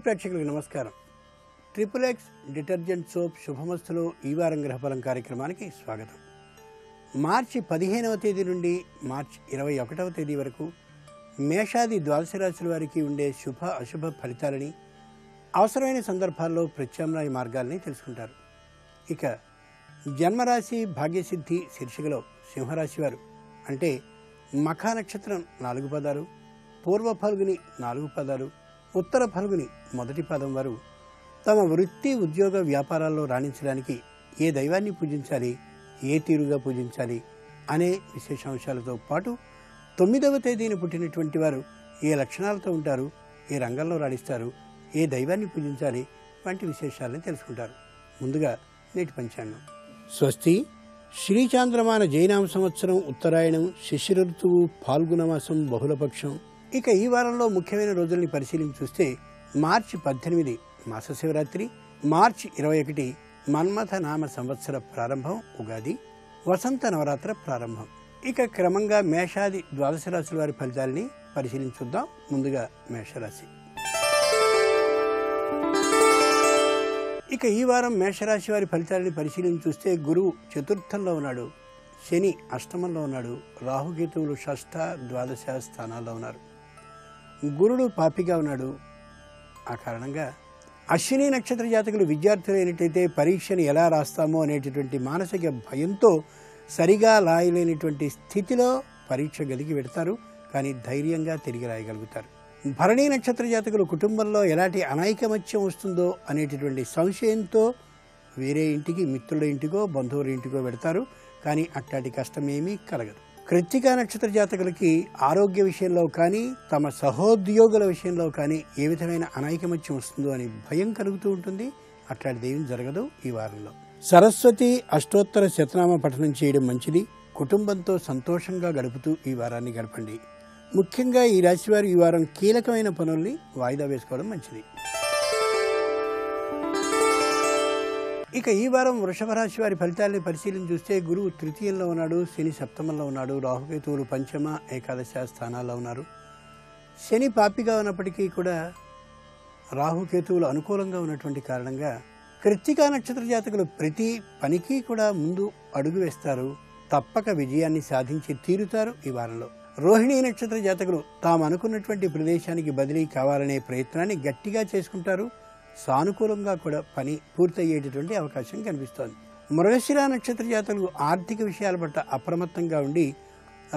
ప్రేక్షకులకు నమస్కారం. Triple X detergent soap శుభమస్తులో ఈ వారం గ్రహఫలం కార్యక్రమానికి స్వాగతం. మార్చి 15వ తేదీ నుండి మార్చి 21వ తేదీ వరకు మేషాది ద్వాదశ రాశుల వారికి ఉండే శుభ అశుభ ఫలితాలని, అవసరమైన సందర్భాల్లో ప్రత్యామ్నాయ మార్గాల్ని తెలుసుకుంటారు. ఇక జన్మరాశి భాగ్యసిద్ధి శీర్షికలో సింహరాశి వారు అంటే మఖా నక్షత్రం 4 పదాలు, పూర్వ ఫల్గుని 4 పదాలు, ఉత్తర ఫల్గుని మొదటి పదం వారు తమ వృత్తి ఉద్యోగ వ్యాపారాల్లో రాణించడానికి ఏ దైవాన్ని పూజించాలి, ఏ తీరుగా పూజించాలి అనే విశేషాంశాలతో పాటు 9వ తేదీన పుట్టినటువంటి వారు ఏ లక్షణాలతో ఉంటారు, ఏ రంగంలో రాణిస్తారు, ఏ దైవాన్ని పూజించాలి వంటి విశేషాలని తెలుసుకుంటారు. ముందుగా నేటి పంచాంగం. స్వస్తి శ్రీచాంద్రమాన జైనామ సంవత్సరం ఉత్తరాయణం శిశిర ఋతువు ఫాల్గుణమాసం బహుళపక్షం. ఇక ఈ వారంలో ముఖ్యమైన రోజుల్ని పరిశీలించి చూస్తే మార్చి 18 మాస శివరాత్రి, మార్చి 21 మన్మథ నామ సంవత్సర ప్రారంభం ఉగాది, వసంత నవరాత్ర ప్రారంభం. ఇక క్రమంగా మేషాది ద్వాదశ రాశుల వారి ఫలితాలని పరిశీలించుద్దాం. ముందుగా మేషరాశి. ఇక ఈ వారం మేషరాశి వారి ఫలితాలని పరిశీలించి చూస్తే గురువు చతుర్థంలో ఉన్నాడు, శని అష్టమంలో ఉన్నాడు, రాహుకేతువులు షష్ఠ ద్వాదశ స్థానాల్లో ఉన్నారు. గురుడు పాపిగా ఉన్నాడు. ఆ కారణంగా అశ్విని నక్షత్ర జాతకులు విద్యార్థులు అయినట్టయితే పరీక్షను ఎలా రాస్తామో అనేటటువంటి మానసిక భయంతో సరిగా రాయలేనటువంటి స్థితిలో పరీక్ష గదికి పెడతారు, కానీ ధైర్యంగా తిరిగి రాయగలుగుతారు. భరణీ నక్షత్ర జాతకులు కుటుంబంలో ఎలాంటి అనైకమత్యం వస్తుందో అనేటటువంటి సంశయంతో వేరే ఇంటికి, మిత్రుల ఇంటికో బంధువుల ఇంటికో పెడతారు, కానీ అట్లాంటి కష్టమేమీ కలగదు. కృత్తికా నక్షత్ర జాతకులకి ఆరోగ్య విషయంలో కానీ, తమ సహోద్యోగుల విషయంలో కానీ ఏ విధమైన అనైకమత్యం వస్తుందో అని భయం కలుగుతూ ఉంటుంది. అట్లాంటిది ఏమీ జరగదు ఈ వారంలో. సరస్వతి అష్టోత్తర శతనామ పఠనం చేయడం మంచిది. కుటుంబంతో సంతోషంగా గడుపుతూ ఈ వారాన్ని గడపండి. ముఖ్యంగా ఈ రాశివారు ఈ వారం కీలకమైన పనుల్ని వాయిదా వేసుకోవడం మంచిది. ఇక ఈ వారం వృషభ రాశి వారి ఫలితాలని పరిశీలించి చూస్తే గురువు తృతీయంలో ఉన్నాడు, శని సప్తమంలో ఉన్నాడు, రాహుకేతువులు పంచమ ఏకాదశ స్థానాల్లో ఉన్నారు. శని పాపిగా ఉన్నప్పటికీ కూడా రాహుకేతువులు అనుకూలంగా ఉన్నటువంటి కారణంగా కృత్తికా నక్షత్ర జాతకులు ప్రతి పనికి కూడా ముందు అడుగు వేస్తారు, తప్పక విజయాన్ని సాధించి తీరుతారు ఈ వారంలో. రోహిణీ నక్షత్ర జాతకులు తాము అనుకున్నటువంటి ప్రదేశానికి బదిలీ కావాలనే ప్రయత్నాన్ని గట్టిగా చేసుకుంటారు. సానుకూలంగా కూడా పని పూర్తయ్యేటటువంటి అవకాశం కనిపిస్తోంది. మృగశిర నక్షత్ర జాతకులు ఆర్థిక విషయాల పట్ల అప్రమత్తంగా ఉండి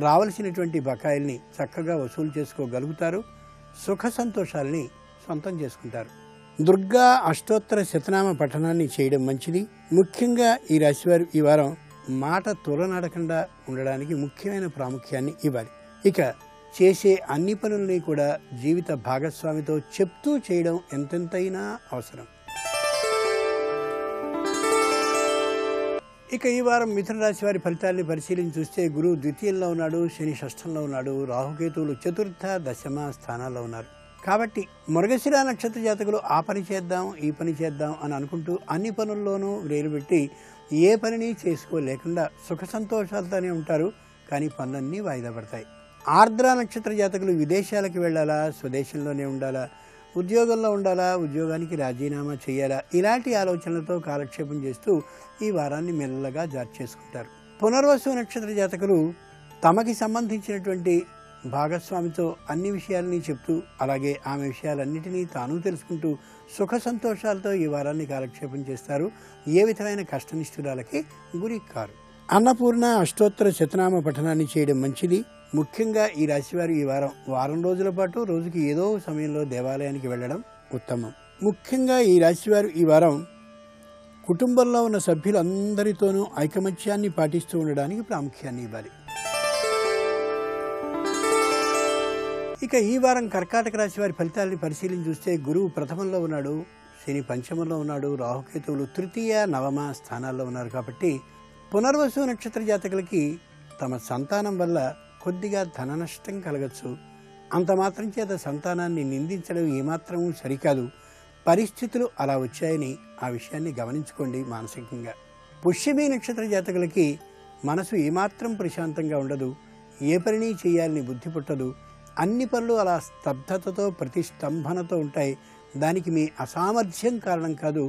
రావలసినటువంటి బకాయిల్ని చక్కగా వసూలు చేసుకోగలుగుతారు. సుఖ సంతోషాలని సొంతం చేసుకుంటారు. దుర్గా అష్టోత్తర శతనామ పఠనాన్ని చేయడం మంచిది. ముఖ్యంగా ఈ రాశివారు ఈ వారం మాట తులనాడకుండా ఉండడానికి ముఖ్యమైన ప్రాముఖ్యాన్ని ఇవ్వాలి. ఇక చేసే అన్ని పనుల్ని కూడా జీవిత భాగస్వామితో చెప్తూ చేయడం ఎంతెంతైనా అవసరం. ఇక ఈ వారం మిథున రాశి వారి ఫలితాలని పరిశీలించి చూస్తే గురువు ద్వితీయంలో ఉన్నాడు, శని షష్ఠంలో ఉన్నాడు, రాహుకేతువులు చతుర్థ దశమ స్థానాల్లో ఉన్నారు. కాబట్టి మృగశిర నక్షత్ర జాతకులు ఆ పని చేద్దాం, ఈ పని చేద్దాం అని అనుకుంటూ అన్ని పనుల్లోనూ వేలు పెట్టి ఏ పనిని చేసుకోలేకుండా సుఖ సంతోషాలతోనే ఉంటారు, కానీ పనులన్నీ వాయిదా పడతాయి. ఆర్ద్ర నక్షత్ర జాతకులు విదేశాలకు వెళ్ళాలా, స్వదేశంలోనే ఉండాలా, ఉద్యోగంలో ఉండాలా, ఉద్యోగానికి రాజీనామా చేయాలా, ఇలాంటి ఆలోచనలతో కాలక్షేపం చేస్తూ ఈ వారాన్ని మెల్లగా జారీ చేసుకుంటారు. పునర్వసు నక్షత్ర జాతకులు తమకి సంబంధించినటువంటి భాగస్వామితో అన్ని విషయాలని చెప్తూ, అలాగే ఆమె విషయాలన్నిటినీ తాను తెలుసుకుంటూ సుఖ సంతోషాలతో ఈ వారాన్ని కాలక్షేపం చేస్తారు. ఏ విధమైన కష్టనిష్ఠురాలకి గురి కారు. అన్నపూర్ణ అష్టోత్తర శతనామ పఠనాన్ని చేయడం మంచిది. ముఖ్యంగా ఈ రాశివారు ఈ వారం రోజుల పాటు రోజుకి ఏదో సమయంలో దేవాలయానికి వెళ్ళడం ఉత్తమం. ముఖ్యంగా ఈ రాశివారు ఈ వారం కుటుంబంలో ఉన్న సభ్యులందరితోనూ ఐకమత్యాన్ని పాటిస్తూ ఉండడానికి ప్రాముఖ్యాన్ని ఇవ్వాలి. ఇక ఈ వారం కర్కాటక రాశి వారి ఫలితాలని పరిశీలించి చూస్తే గురువు ప్రథమంలో ఉన్నాడు, శని పంచమంలో ఉన్నాడు, రాహుకేతువులు తృతీయ నవమ స్థానాల్లో ఉన్నారు. కాబట్టి పునర్వసు నక్షత్ర జాతకులకి తమ సంతానం వల్ల కొద్దిగా ధన నష్టం కలగచ్చు. అంత మాత్రం చేత సంతానాన్ని నిందించడం ఏమాత్రమూ సరికాదు. పరిస్థితులు అలా వచ్చాయని ఆ విషయాన్ని గమనించుకోండి మానసికంగా. పుష్యమి నక్షత్ర జాతకులకి మనసు ఏమాత్రం ప్రశాంతంగా ఉండదు, ఏ పనిని చేయాలని బుద్ధి పుట్టదు. అన్ని పనులు అలా స్తబ్దతతో ప్రతిష్టంభనతో ఉంటాయి. దానికి మీ అసామర్థ్యం కారణం కాదు,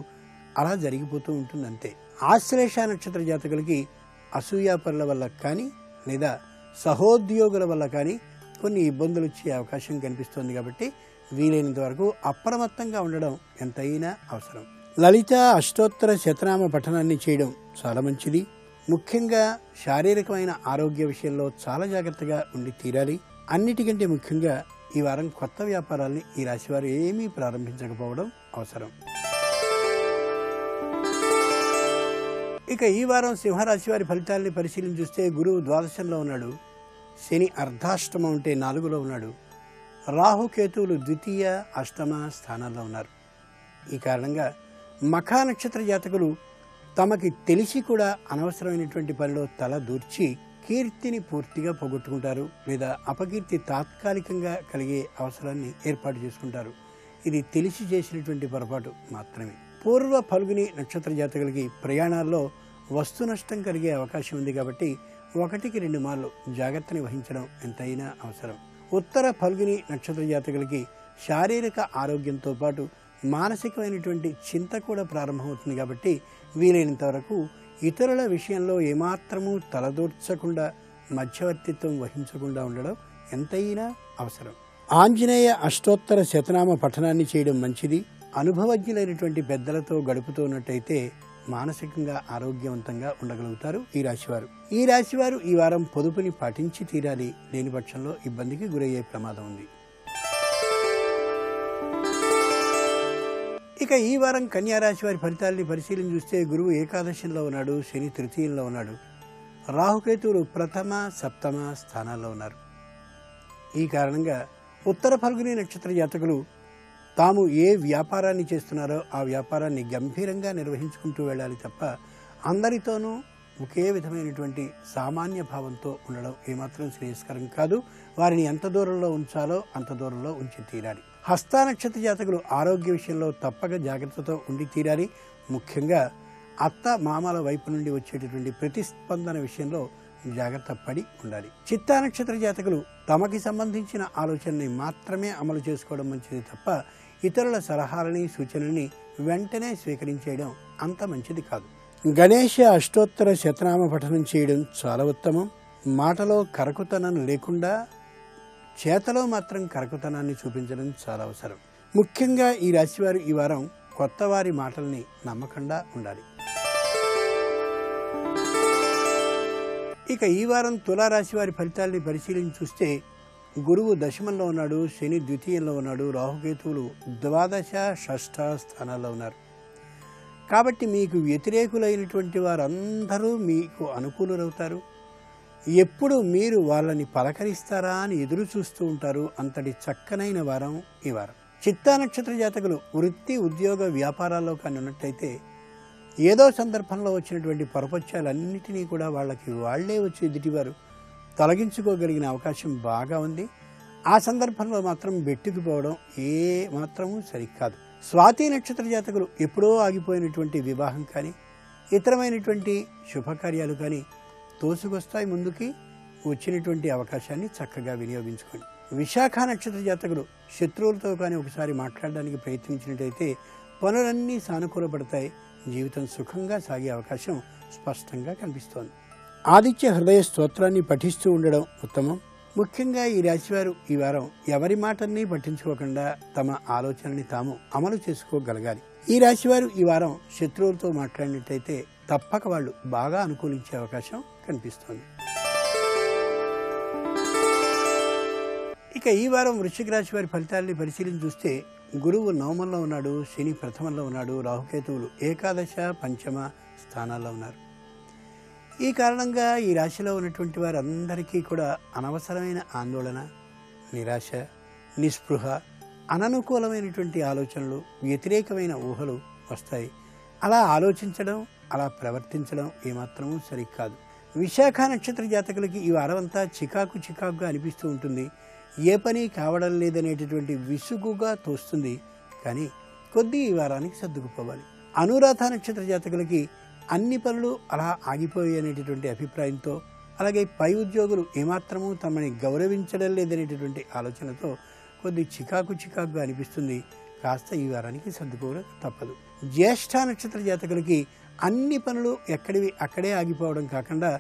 అలా జరిగిపోతూ ఉంటుంది అంతే. ఆశ్లేష నక్షత్ర జాతకులకి అసూయాపరుల వల్ల కానీ లేదా సహోద్యోగుల వల్ల కానీ కొన్ని ఇబ్బందులు వచ్చే అవకాశం కనిపిస్తుంది. కాబట్టి వీలైనంత వరకు అప్రమత్తంగా ఉండడం ఎంతైనా అవసరం. లలిత అష్టోత్తర శతనామ పఠనాన్ని చేయడం చాలా మంచిది. ముఖ్యంగా శారీరకమైన ఆరోగ్య విషయంలో చాలా జాగ్రత్తగా ఉండి తీరాలి. అన్నిటికంటే ముఖ్యంగా ఈ వారం కొత్త వ్యాపారాల్ని ఈ రాశివారు ఏమీ ప్రారంభించకపోవడం అవసరం. ఇక ఈ వారం సింహరాశి వారి ఫలితాలని పరిశీలించి చూస్తే గురువు ద్వాదశంలో ఉన్నాడు, శని అర్ధాష్టమం అంటే 4లో ఉన్నాడు, రాహుకేతువులు ద్వితీయ అష్టమ స్థానాల్లో ఉన్నారు. ఈ కారణంగా మఖా నక్షత్ర జాతకులు తమకి తెలిసి కూడా అనవసరమైనటువంటి పనిలో తల దూర్చి కీర్తిని పూర్తిగా పోగొట్టుకుంటారు లేదా అపకీర్తి తాత్కాలికంగా కలిగే అవసరాన్ని ఏర్పాటు చేసుకుంటారు. ఇది తెలిసి చేసినటువంటి పొరపాటు మాత్రమే. పూర్వ ఫల్గుని నక్షత్ర జాతకులకి ప్రయాణాల్లో వస్తు నష్టం కలిగే అవకాశం ఉంది. కాబట్టి 1-2 మార్లు జాగ్రత్తని వహించడం ఎంతైనా అవసరం. ఉత్తర ఫల్గుని నక్షత్ర జాతకులకి శారీరక ఆరోగ్యంతో పాటు మానసికమైనటువంటి చింత కూడా ప్రారంభమవుతుంది. కాబట్టి వీలైనంత వరకు ఇతరుల విషయంలో ఏమాత్రమూ తలదూర్చకుండా మధ్యవర్తిత్వం వహించకుండా ఉండడం ఎంతైనా అవసరం. ఆంజనేయ అష్టోత్తర శతనామ పఠనాన్ని చేయడం మంచిది. అనుభవజ్ఞులైనటువంటి పెద్దలతో గడుపుతున్నట్టయితే మానసికంగా ఆరోగ్యవంతంగా ఉండగలుగుతారు ఈ రాశివారు. ఈ రాశివారు ఈ వారం పొదుపుని పాటించి తీరాలి, లేని పక్షంలో ఇబ్బందికి గురయ్యే ప్రమాదం ఉంది. ఇక ఈ వారం కన్యా రాశి వారి ఫలితాలని పరిశీలించి చూస్తే గురువు ఏకాదశంలో ఉన్నాడు, శని తృతీయంలో ఉన్నాడు, రాహుకేతువులు ప్రథమ సప్తమ స్థానాల్లో ఉన్నారు. ఈ కారణంగా ఉత్తర ఫల్గుని నక్షత్ర జాతకులు తాము ఏ వ్యాపారాన్ని చేస్తున్నారో ఆ వ్యాపారాన్ని గంభీరంగా నిర్వహించుకుంటూ వెళ్ళాలి తప్ప అందరితోనూ ఒకే విధమైనటువంటి సామాన్య భావంతో ఉండడం ఏమాత్రం శ్రేయస్కరం కాదు. వారిని ఎంత దూరంలో ఉంచాలో అంత దూరంలో ఉంచి తీరాలి. హస్త నక్షత్ర జాతకులు ఆరోగ్య విషయంలో తప్పక జాగ్రత్తతో ఉండి తీరాలి. ముఖ్యంగా అత్త మామల వైపు నుండి వచ్చేటటువంటి ప్రతిస్పందన విషయంలో జాగ్రత్త పడి ఉండాలి. చిత్తా నక్షత్ర జాతకులు తమకి సంబంధించిన ఆలోచనని మాత్రమే అమలు చేసుకోవడం మంచిది తప్ప ఇతరుల సలహాలని సూచనని వెంటనే స్వీకరించేయడం అంత మంచిది కాదు. గణేష అష్టోత్తర శతనామ పఠనం చేయడం చాలా ఉత్తమం. మాటలో కరకుతనం లేకుండా చేతలో మాత్రం కరకుతనాన్ని చూపించడం చాలా అవసరం. ముఖ్యంగా ఈ రాశివారు ఈ వారం కొత్త వారి మాటల్ని నమ్మకుండా ఉండాలి. ఇక ఈ వారం తులారాశి వారి ఫలితాలని పరిశీలించి చూస్తే గురువు దశమంలో ఉన్నాడు, శని ద్వితీయంలో ఉన్నాడు, రాహుకేతువులు ద్వాదశ షష్ఠ స్థానాల్లో ఉన్నారు. కాబట్టి మీకు వ్యతిరేకులైనటువంటి వారందరూ మీకు అనుకూలురవుతారు. ఎప్పుడు మీరు వాళ్ళని పలకరిస్తారా అని ఎదురు చూస్తూ ఉంటారు. అంతటి చక్కనైన వారం ఈ వారం. చిత్తా నక్షత్ర జాతకులు వృత్తి ఉద్యోగ వ్యాపారాల్లో కానీ ఉన్నట్టయితే ఏదో సందర్భంలో వచ్చినటువంటి పొరపత్యాలన్నిటినీ కూడా వాళ్ళకి వాళ్లే వచ్చి ఎదుటివారు తొలగించుకోగలిగిన అవకాశం బాగా ఉంది. ఆ సందర్భంలో మాత్రం బెట్టుకుపోవడం ఏ మాత్రమూ సరికాదు. స్వాతి నక్షత్ర జాతకులు ఎప్పుడో ఆగిపోయినటువంటి వివాహం కానీ ఇతరమైనటువంటి శుభకార్యాలు కానీ తోసుకొస్తాయి ముందుకి. వచ్చినటువంటి అవకాశాన్ని చక్కగా వినియోగించుకోండి. విశాఖ నక్షత్ర జాతకులు శత్రువులతో కానీ ఒకసారి మాట్లాడడానికి ప్రయత్నించినట్టయితే పనులన్నీ సానుకూలపడతాయి. జీవితం సుఖంగా సాగే అవకాశం స్పష్టంగా కనిపిస్తోంది. ఆదిత్య హృదయ స్తోత్రాన్ని పఠిస్తూ ఉండడం ఉత్తమం. ముఖ్యంగా ఈ రాశివారు ఈ వారం ఎవరి మాటల్ని పట్టించుకోకుండా తమ ఆలోచనని తాము అమలు చేసుకోగలగాలి. ఈ రాశివారు ఈ వారం శత్రువులతో మాట్లాడినట్టయితే తప్పక వాళ్ళు బాగా అనుకూలించే అవకాశం కనిపిస్తోంది. ఇక ఈ వారం వృశ్చిక రాశి వారి ఫలితాలని పరిశీలించి చూస్తే గురువు నవమంలో ఉన్నాడు, శని ప్రథమంలో ఉన్నాడు, రాహుకేతువులు ఏకాదశ పంచమ స్థానాల్లో ఉన్నారు. ఈ కారణంగా ఈ రాశిలో ఉన్నటువంటి వారందరికీ కూడా అనవసరమైన ఆందోళన, నిరాశ, నిస్పృహ, అననుకూలమైనటువంటి ఆలోచనలు, వ్యతిరేకమైన ఊహలు వస్తాయి. అలా ఆలోచించడం, అలా ప్రవర్తించడం ఏమాత్రమూ సరికాదు. విశాఖ నక్షత్ర జాతకులకి ఈ వారమంతా చికాకుగా అనిపిస్తూ ఉంటుంది. ఏ పని కావడం లేదనేటటువంటి విసుగుగా తోస్తుంది. కానీ కొద్ది ఈ వారానికి సర్దుకుపోవాలి. అనురాధ నక్షత్ర జాతకులకి అన్ని పనులు అలా ఆగిపోయి అనేటటువంటి అభిప్రాయంతో, అలాగే పై ఉద్యోగులు ఏమాత్రమూ తమని గౌరవించడం లేదనేటటువంటి ఆలోచనతో కొద్ది చికాకుగా అనిపిస్తుంది. కాస్త ఈ వారానికి సర్దుకోవడం తప్పదు. జ్యేష్ఠ నక్షత్ర జాతకులకి అన్ని పనులు ఎక్కడివి అక్కడే ఆగిపోవడం కాకుండా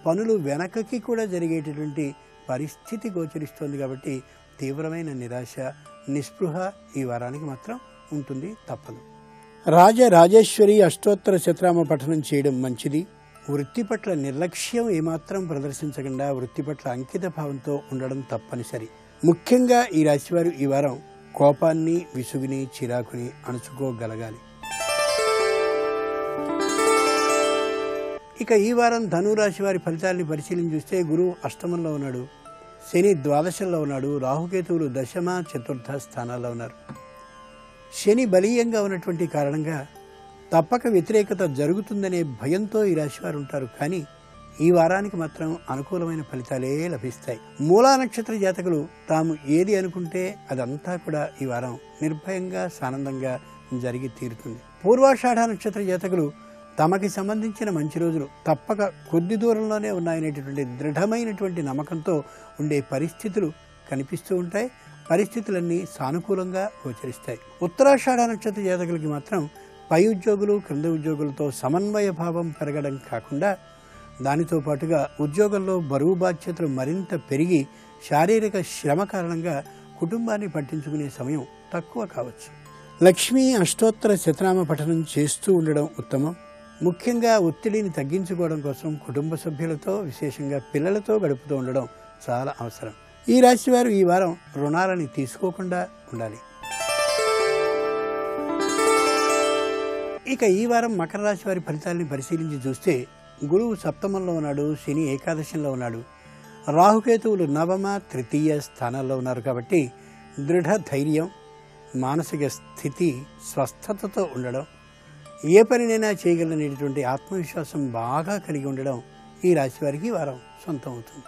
పనులు వెనకకి కూడా జరిగేటటువంటి పరిస్థితి గోచరిస్తోంది. కాబట్టి తీవ్రమైన నిరాశ, నిస్పృహ ఈ వారానికి మాత్రం ఉంటుంది, తప్పదు. రాజరాజేశ్వరి అష్టోత్తర శతనామ పఠనం చేయడం మంచిది. వృత్తి పట్ల నిర్లక్ష్యం ఏమాత్రం ప్రదర్శించకుండా వృత్తి పట్ల అంకిత భావంతో ఉండడం తప్పనిసరి. ముఖ్యంగా ఈ రాశివారు ఈ వారం కోపాన్ని, విసుగుని, చిరాకుని అణుచుకోగలగాలి. ఇక ఈ వారం ధనురాశి వారి ఫలితాలని పరిశీలించి చూస్తే గురువు అష్టమంలో ఉన్నాడు, శని ద్వాదశంలో ఉన్నాడు, రాహుకేతువులు దశమ, చతుర్థ స్థానాల్లో ఉన్నారు. శని బలీయంగా ఉన్నటువంటి కారణంగా తప్పక వ్యతిరేకత జరుగుతుందనే భయంతో ఈ రాశివారు ఉంటారు. కానీ ఈ వారానికి మాత్రం అనుకూలమైన ఫలితాలే లభిస్తాయి. మూలా నక్షత్ర జాతకులు తాము ఏది అనుకుంటే అదంతా కూడా ఈ వారం నిర్భయంగా, సానందంగా జరిగి తీరుతుంది. పూర్వాషాఢ నక్షత్ర జాతకులు తమకి సంబంధించిన మంచి రోజులు తప్పక కొద్ది దూరంలోనే ఉన్నాయనేటటువంటి దృఢమైనటువంటి నమ్మకంతో ఉండే పరిస్థితులు కనిపిస్తూ ఉంటాయి. పరిస్థితులన్నీ సానుకూలంగా గోచరిస్తాయి. ఉత్తరాషాఢ నక్షత్ర జాతకులకి మాత్రం పై ఉద్యోగులు, క్రింద ఉద్యోగులతో సమన్వయ భావం పెరగడం కాకుండా దానితో పాటుగా ఉద్యోగంలో బరువు బాధ్యతలు మరింత పెరిగి శారీరక శ్రమ కారణంగా కుటుంబాన్ని పట్టించుకునే సమయం తక్కువ కావచ్చు. లక్ష్మీ అష్టోత్తర శతనామ పఠనం చేస్తూ ఉండడం ఉత్తమం. ముఖ్యంగా ఒత్తిడిని తగ్గించుకోవడం కోసం కుటుంబ సభ్యులతో, విశేషంగా పిల్లలతో గడుపుతూ ఉండడం చాలా అవసరం. ఈ రాశివారు ఈ వారం రుణాలని తీసుకోకుండా ఉండాలి. ఇక ఈ వారం మకర రాశి వారి ఫలితాలని పరిశీలించి చూస్తే గురువు సప్తమంలో ఉన్నాడు, శని ఏకాదశంలో ఉన్నాడు, రాహుకేతువులు నవమ, తృతీయ స్థానాల్లో ఉన్నారు. కాబట్టి దృఢ ధైర్యం, మానసిక స్థితి, స్వస్థతతో ఉండడం, ఏ పనినైనా చేయగలనేటువంటి ఆత్మవిశ్వాసం బాగా కలిగి ఉండడం ఈ రాశి వారికి వారం సొంతం అవుతుంది.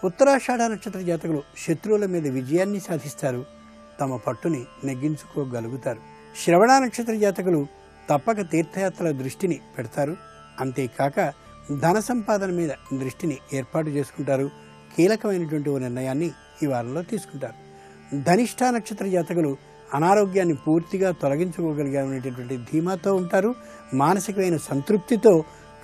ఉత్తరాషాఢ నక్షత్ర జాతకులు శత్రువుల మీద విజయాన్ని సాధిస్తారు, తమ పట్టుని నెగ్గించుకోగలుగుతారు. శ్రవణ నక్షత్ర జాతకులు తప్పక తీర్థయాత్రల దృష్టిని పెడతారు. అంతేకాక ధన సంపాదన మీద దృష్టిని ఏర్పాటు చేసుకుంటారు. కీలకమైనటువంటి ఓ నిర్ణయాన్ని ఈ వారంలో తీసుకుంటారు. ధనిష్ఠ నక్షత్ర జాతకులు అనారోగ్యాన్ని పూర్తిగా తొలగించుకోగలిగేటువంటి ధీమాతో ఉంటారు. మానసికమైన సంతృప్తితో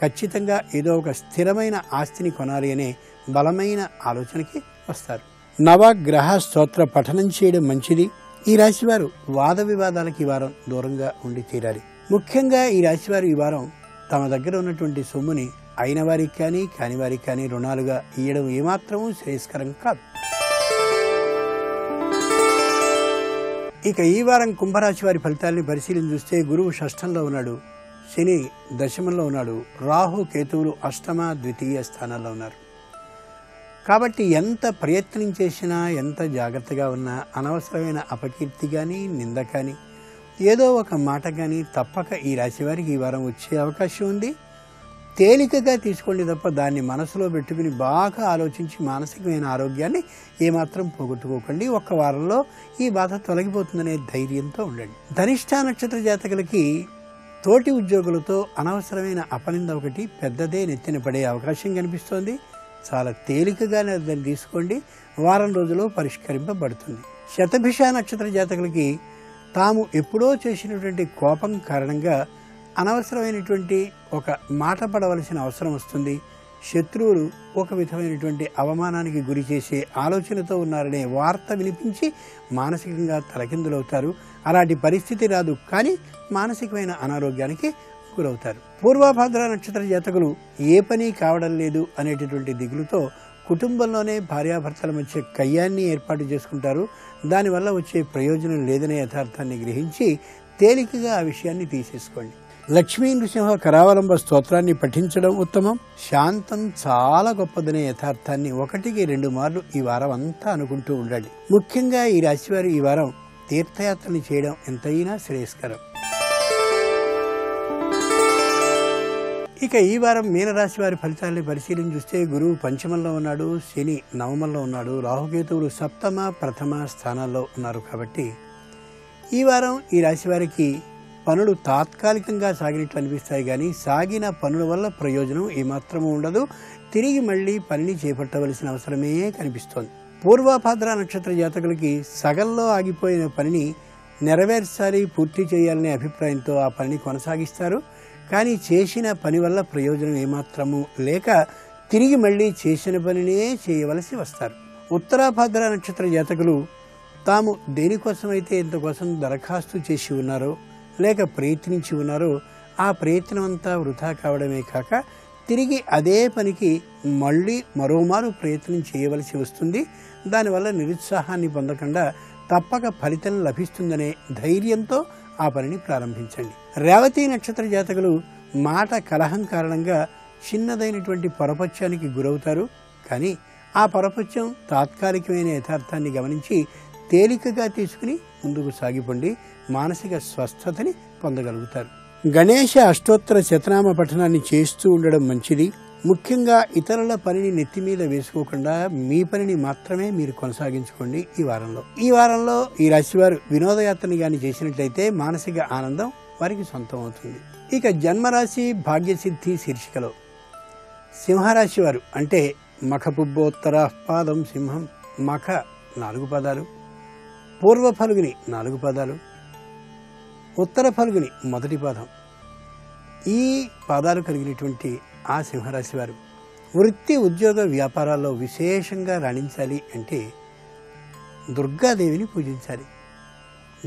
ఖచ్చితంగా ఏదో ఒక స్థిరమైన ఆస్తిని కొనాలి అనే బలమైన ఆలోచనకి వస్తారు. నవగ్రహ స్తోత్ర పఠనం చేయడం మంచిది. ఈ రాశివారు వాద వివాదాలకు ఈ వారం దూరంగా ఉండి తీరాలి. ముఖ్యంగా ఈ రాశివారు ఈ వారం తమ దగ్గర ఉన్నటువంటి సొమ్ముని అయిన వారికి కానీ కాని వారికి కానీ రుణాలుగా ఇయ్యడం ఏమాత్రమూ శ్రేయస్కరం కాదు. ఇక ఈ వారం కుంభరాశి వారి ఫలితాలని పరిశీలించి చూస్తే గురువు షష్ఠంలో ఉన్నాడు, శని దశమంలో ఉన్నాడు, రాహు కేతువులు అష్టమ, ద్వితీయ స్థానాల్లో ఉన్నారు. కాబట్టి ఎంత ప్రయత్నం చేసినా, ఎంత జాగ్రత్తగా ఉన్నా అనవసరమైన అపకీర్తి కానీ, నింద కానీ, ఏదో ఒక మాట కానీ తప్పక ఈ రాశి వారికి ఈ వారం వచ్చే అవకాశం ఉంది. తేలికగా తీసుకోండి తప్ప దాన్ని మనసులో పెట్టుకుని బాగా ఆలోచించి మానసికమైన ఆరోగ్యాన్ని ఏమాత్రం పోగొట్టుకోకండి. ఒక్క వారంలో ఈ బాధ తొలగిపోతుందనే ధైర్యంతో ఉండండి. ధనిష్ఠ నక్షత్ర జాతకులకి తోటి ఉద్యోగులతో అనవసరమైన అపనింద ఒకటి పెద్దదే నెత్తిన పడే అవకాశం కనిపిస్తోంది. చాలా తేలికగా దాన్ని తీసుకోండి, వారం రోజుల్లో పరిష్కరింపబడుతుంది. శతభిష నక్షత్ర జాతకులకి తాము ఎప్పుడో చేసినటువంటి కోపం కారణంగా అనవసరమైనటువంటి ఒక మాట పడవలసిన అవసరం వస్తుంది. శత్రువులు ఒక విధమైనటువంటి అవమానానికి గురి చేసే ఆలోచనతో ఉన్నారనే వార్త వినిపించి మానసికంగా తలకిందులవుతారు. అలాంటి పరిస్థితి రాదు, కానీ మానసికమైన అనారోగ్యానికి గురవుతారు. పూర్వభద్ర నక్షత్ర జాతకులు ఏ పని కావడం లేదు అనేటటువంటి దిగులుతో కుటుంబంలోనే భార్యాభర్తల మధ్య కయ్యాన్ని ఏర్పాటు చేసుకుంటారు. దానివల్ల వచ్చే ప్రయోజనం లేదనే యథార్థాన్ని గ్రహించి తేలికగా ఆ విషయాన్ని తీసేసుకోండి. లక్ష్మీ నృసింహ కరావలంబ స్తోత్రాన్ని పఠించడం ఉత్తమం. శాంతం చాలా గొప్పదనే యథార్థాన్ని 1-2 మార్లు ఈ వారం అంతా అనుకుంటూ ఉండండి. ముఖ్యంగా ఈ రాశివారు ఈ వారం తీర్థయాత్రని చేయడం ఎంతైనా శ్రేయస్కరం. ఇక ఈ వారం మీనరాశి వారి ఫలితాలని పరిశీలించి చూస్తే గురువు పంచమంలో ఉన్నాడు, శని నవమంలో ఉన్నాడు, రాహుకేతువులు సప్తమ, ప్రథమ స్థానాల్లో ఉన్నారు. కాబట్టి ఈ వారం ఈ రాశి వారికి పనులు తాత్కాలికంగా సాగినట్లు అనిపిస్తాయి, కానీ సాగిన పనుల వల్ల ప్రయోజనం ఏమాత్రమూ ఉండదు. తిరిగి మళ్ళీ పనిని చేపట్టవలసిన అవసరమే కనిపిస్తోంది. పూర్వభద్ర నక్షత్ర జాతకులకి సగంలో ఆగిపోయిన పనిని నెరవేర్చాలి, పూర్తి చేయాలనే అభిప్రాయంతో ఆ పనిని కొనసాగిస్తారు. కానీ చేసిన పని వల్ల ప్రయోజనం ఏమాత్రము లేక తిరిగి మళ్ళీ చేసిన పనినే చేయవలసి వస్తారు. ఉత్తరాభాద్ర నక్షత్ర జాతకులు తాము దేనికోసమైతే ఇంతకోసం దరఖాస్తు చేసి ఉన్నారో లేక ప్రయత్నించి ఉన్నారో ఆ ప్రయత్నం అంతా వృధా కావడమే కాక తిరిగి అదే పనికి మళ్ళీ మరోమారు ప్రయత్నం చేయవలసి వస్తుంది. దానివల్ల నిరుత్సాహాన్ని పొందకుండా తప్పక ఫలితం లభిస్తుందనే ధైర్యంతో ఆ పనిని ప్రారంభించండి. రేవతి నక్షత్ర జాతకులు మాట కలహం కారణంగా చిన్నదైనటువంటి పొరపత్యానికి గురవుతారు. కానీ ఆ పొరపత్యం తాత్కాలికమైన యథార్థాన్ని గమనించి తేలికగా తీసుకుని ముందుకు సాగిపోండి. మానసిక స్వస్థతని పొందగలుగుతారు. గణేశ అష్టోత్తర శతనామ పఠనాన్ని చేస్తూ ఉండడం మంచిది. ముఖ్యంగా ఇతరుల పనిని నెత్తి మీద వేసుకోకుండా మీ పనిని మాత్రమే మీరు కొనసాగించుకోండి. ఈ వారంలో ఈ రాశివారు వినోదయాత్రని కానీ చేసినట్లయితే మానసిక ఆనందం వారికి సొంతం అవుతుంది. ఇక జన్మరాశి భాగ్యసిద్ధి శీర్షికలో సింహరాశి వారు అంటే మఖపుబ్బోత్తర పాదం సింహం, మఖ 4 పదాలు, పూర్వ ఫల్గుని 4 పదాలు, ఉత్తర ఫల్గుని 1వ పాదం, ఈ పాదాలు కలిగినటువంటి ఆ సింహరాశి వారు వృత్తి ఉద్యోగ వ్యాపారాల్లో విశేషంగా రాణించాలి అంటే దుర్గాదేవిని పూజించాలి.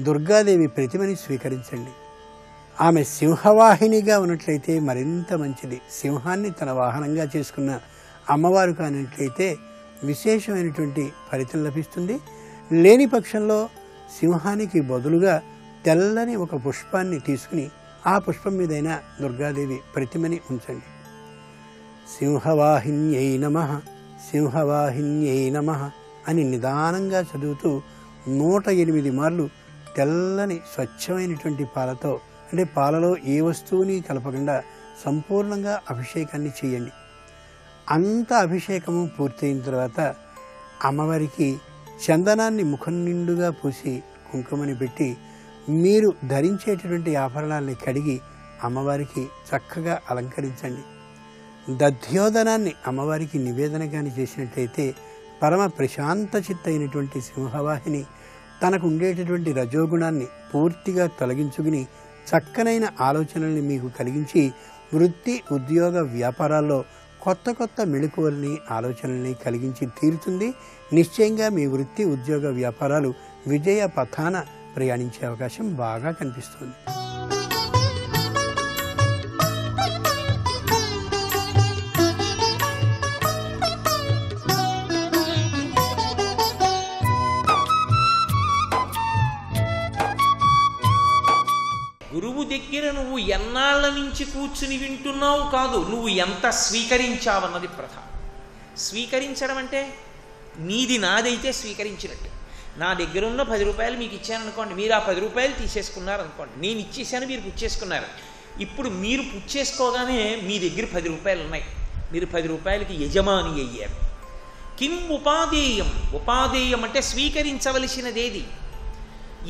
దుర్గాదేవి ప్రతిమని స్వీకరించండి. ఆమె సింహవాహినిగా ఉన్నట్లయితే మరింత మంచిది. సింహాన్ని తన వాహనంగా చేసుకున్న అమ్మవారు కానిట్లయితే విశేషమైనటువంటి ఫలితం లభిస్తుంది. లేని పక్షంలో సింహానికి బదులుగా తెల్లని ఒక పుష్పాన్ని తీసుకుని ఆ పుష్పం మీదైనా దుర్గాదేవి ప్రతిమని ఉంచండి. సింహవాహిన్యై నమః, సింహవాహిన్యై నమః అని నిదానంగా చదువుతూ 108 మార్లు తెల్లని స్వచ్ఛమైనటువంటి పాలతో, అంటే పాలలో ఏ వస్తువుని కలపకుండా సంపూర్ణంగా అభిషేకాన్ని చేయండి. అంత అభిషేకము పూర్తయిన తర్వాత అమ్మవారికి చందనాన్ని ముఖం నిండుగా పూసి కుంకుమని పెట్టి మీరు ధరించేటటువంటి ఆభరణాలని కడిగి అమ్మవారికి చక్కగా అలంకరించండి. దధ్యోదనాన్ని అమ్మవారికి నివేదనగాని చేసినట్లయితే పరమ ప్రశాంత చిత్తైనటువంటి సింహవాహిని తనకు ఉండేటటువంటి రజోగుణాన్ని పూర్తిగా తొలగించుకుని చక్కనైన ఆలోచనల్ని మీకు కలిగించి వృత్తి ఉద్యోగ వ్యాపారాల్లో కొత్త కొత్త మెళకువల్ని ఆలోచనల్ని కలిగించి తీరుతుంది. నిశ్చయంగా మీ వృత్తి ఉద్యోగ వ్యాపారాలు విజయ పథాన ప్రయాణించే అవకాశం బాగా కనిపిస్తుంది. గురువు దగ్గర నువ్వు ఎన్నాళ్ళ నుంచి కూర్చుని వింటున్నావు కాదు, నువ్వు ఎంత స్వీకరించావన్నది ప్రధానం. స్వీకరించడం అంటే నీది నాదైతే స్వీకరించినట్టు. నా దగ్గర ఉన్న 10 రూపాయలు మీకు ఇచ్చాను అనుకోండి, మీరు ఆ 10 రూపాయలు తీసేసుకున్నారు అనుకోండి, నేను ఇచ్చేసాను, మీరు పుచ్చేసుకున్నారు. ఇప్పుడు మీరు పుచ్చేసుకోగానే మీ దగ్గర 10 రూపాయలు ఉన్నాయి, మీరు 10 రూపాయలకి యజమాని అయ్యారు. కిం ఉపాదేయం, ఉపాదేయం అంటే స్వీకరించవలసినదేది,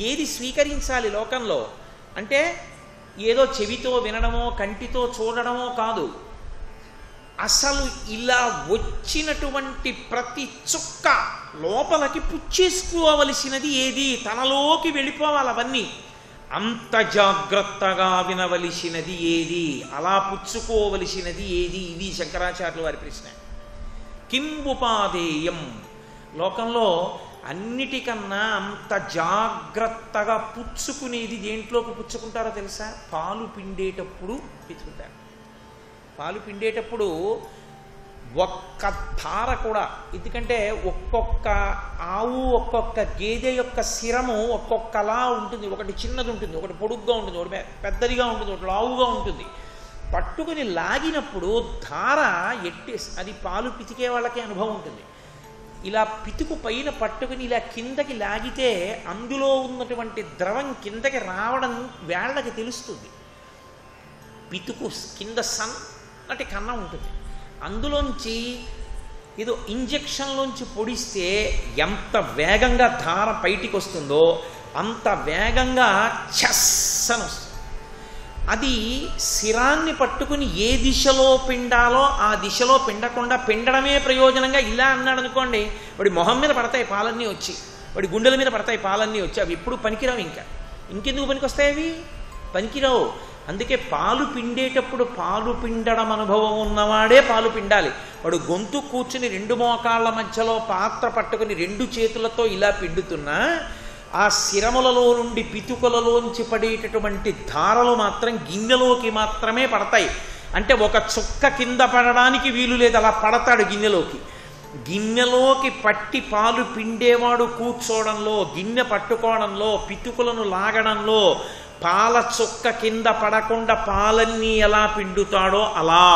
ఏది స్వీకరించాలి లోకంలో అంటే ఏదో చెవితో వినడమో కంటితో చూడడమో కాదు. అసలు ఇలా వచ్చినటువంటి ప్రతి చుక్క లోపలికి పుచ్చేసుకోవలసినది ఏది, తనలోకి వెళ్ళిపోవాలి అవన్నీ. అంత జాగ్రత్తగా వినవలసినది ఏది, అలా పుచ్చుకోవలసినది ఏది, ఇది శంకరాచార్యుల వారి ప్రశ్న. కిం ఉపాదేయం, లోకంలో అన్నిటికన్నా అంత జాగ్రత్తగా పుచ్చుకునేది దేంట్లోకి పుచ్చుకుంటారో తెలుసా? పాలు పిండేటప్పుడు పిచ్చుకుంటారు. పాలు పిండేటప్పుడు ఒక్క ధార కూడా, ఎందుకంటే ఒక్కొక్క ఆవు ఒక్కొక్క గేదె యొక్క శిరము ఒక్కొక్కలా ఉంటుంది. ఒకటి చిన్నది ఉంటుంది, ఒకటి పొడుగ్గా ఉంటుంది, ఒకటి పెద్దదిగా ఉంటుంది, ఒకటి లావుగా ఉంటుంది. పట్టుకుని లాగినప్పుడు ధార ఎట్టి, అది పాలు పితికే వాళ్ళకి అనుభవం ఉంటుంది. ఇలా పితుకు పైన పట్టుకుని ఇలా కిందకి లాగితే అందులో ఉన్నటువంటి ద్రవం కిందకి రావడం వేళ్ళకి తెలుస్తుంది. పితుకు కింద సన్నటి కన్నం ఉంటుంది, అందులోంచి ఏదో ఇంజెక్షన్లోంచి పొడిస్తే ఎంత వేగంగా ధార బయటికి వస్తుందో అంత వేగంగా ఛస్సన వస్తుంది. అది శిరాన్ని పట్టుకుని ఏ దిశలో పిండాలో ఆ దిశలో పిండకుండా పిండడమే ప్రయోజనంగా ఇలా అన్నాడు అనుకోండి, వాడి మొహం మీద పడతాయి పాలన్నీ వచ్చి, వాడి గుండెల మీద పడతాయి పాలన్నీ వచ్చి, అవి ఎప్పుడు పనికిరావు. ఇంకా ఇంకెందుకు పనికొస్తాయి అవి? పనికిరావు. అందుకే పాలు పిండేటప్పుడు పాలు పిండడం అనుభవం ఉన్నవాడే పాలు పిండాలి. వాడు గొంతు కూర్చుని 2 మోకాళ్ళ మధ్యలో పాత్ర పట్టుకుని 2 చేతులతో ఇలా పిండుతున్నా ఆ శిరములలో నుండి పితుకలలోంచి పడేటటువంటి ధారలు మాత్రం గిన్నెలోకి మాత్రమే పడతాయి. అంటే ఒక చుక్క కింద పడడానికి వీలు లేదు, అలా పడతాడు గిన్నెలోకి. గిన్నెలోకి పట్టి పాలు పిండేవాడు కూర్చోవడంలో, గిన్నె పట్టుకోవడంలో, పితుకులను లాగడంలో, పాల చుక్క కింద పడకుండా పాలన్నీ ఎలా పిండుతాడో అలా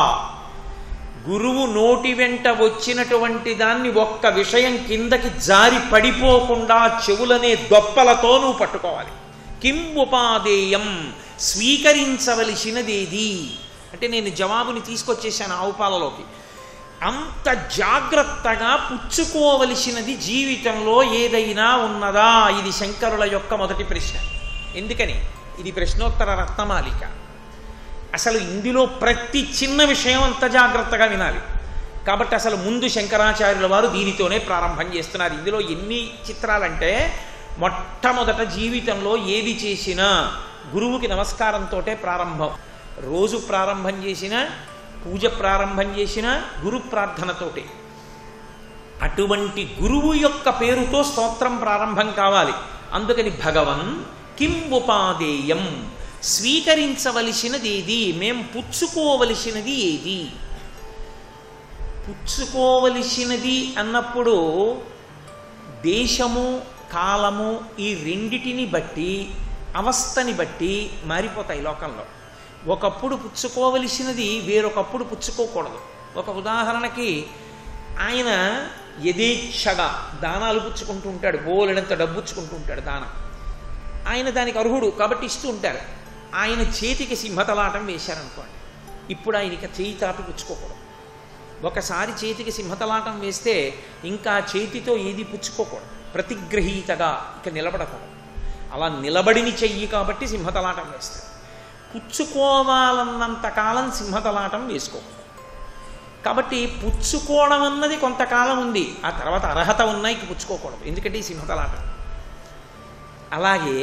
గురువు నోటి వెంట వచ్చినటువంటి దాన్ని ఒక్క విషయం కిందకి జారి పడిపోకుండా చెవులనే దొప్పలతో నువ్వు పట్టుకోవాలి. కిం ఉపాదేయం, స్వీకరించవలసినదేది అంటే నేను జవాబుని తీసుకొచ్చేసాను ఆవుపాలలోకి. అంత జాగ్రత్తగా పుచ్చుకోవలసినది జీవితంలో ఏదైనా ఉన్నదా? ఇది శంకరుల యొక్క మొదటి ప్రశ్న. ఎందుకని? ఇది ప్రశ్నోత్తర రత్నమాలిక. అసలు ఇందులో ప్రతి చిన్న విషయం అంత జాగ్రత్తగా వినాలి. కాబట్టి అసలు ముందు శంకరాచార్యుల వారు దీనితోనే ప్రారంభం చేస్తున్నారు. ఇందులో ఎన్ని చిత్రాలంటే, మొట్టమొదట జీవితంలో ఏది చేసినా గురువుకి నమస్కారంతో ప్రారంభం. రోజు ప్రారంభం చేసిన, పూజ ప్రారంభం చేసిన గురు ప్రార్థనతోటే. అటువంటి గురువు యొక్క పేరుతో స్తోత్రం ప్రారంభం కావాలి. అందుకని భగవన్ కిం ఉపాదేయం, స్వీకరించవలసినది ఏది, మేం పుచ్చుకోవలసినది ఏది? పుచ్చుకోవలసినది అన్నప్పుడు దేశము కాలము ఈ రెండిటిని బట్టి, అవస్థని బట్టి మారిపోతాయి లోకంలో. ఒకప్పుడు పుచ్చుకోవలసినది వేరొకప్పుడు పుచ్చుకోకూడదు. ఒక ఉదాహరణకి ఆయన యథేచ్ఛగా దానాలు పుచ్చుకుంటూ ఉంటాడు, బోలెడంత డబ్బు పుచ్చుకుంటూ ఉంటాడు దానం. ఆయన దానికి అర్హుడు కాబట్టి ఇస్తూ ఉంటారు. ఆయన చేతికి సింహతలాటం వేశారనుకోండి, ఇప్పుడు ఆయనకి చేయి తాపి పుచ్చుకోకూడదు. ఒకసారి చేతికి సింహతలాటం వేస్తే ఇంకా చేతితో ఏది పుచ్చుకోకూడదు, ప్రతిగ్రహీతగా ఇక నిలబడకూడదు. అలా నిలబడిని చెయ్యి కాబట్టి సింహతలాటం వేస్తారు. పుచ్చుకోవాలన్నంతకాలం సింహతలాటం వేసుకోకూడదు. కాబట్టి పుచ్చుకోవడం అన్నది కొంతకాలం ఉంది, ఆ తర్వాత అర్హత ఉన్నాయి పుచ్చుకోకూడదు, ఎందుకంటే ఈ సింహతలాటం. అలాగే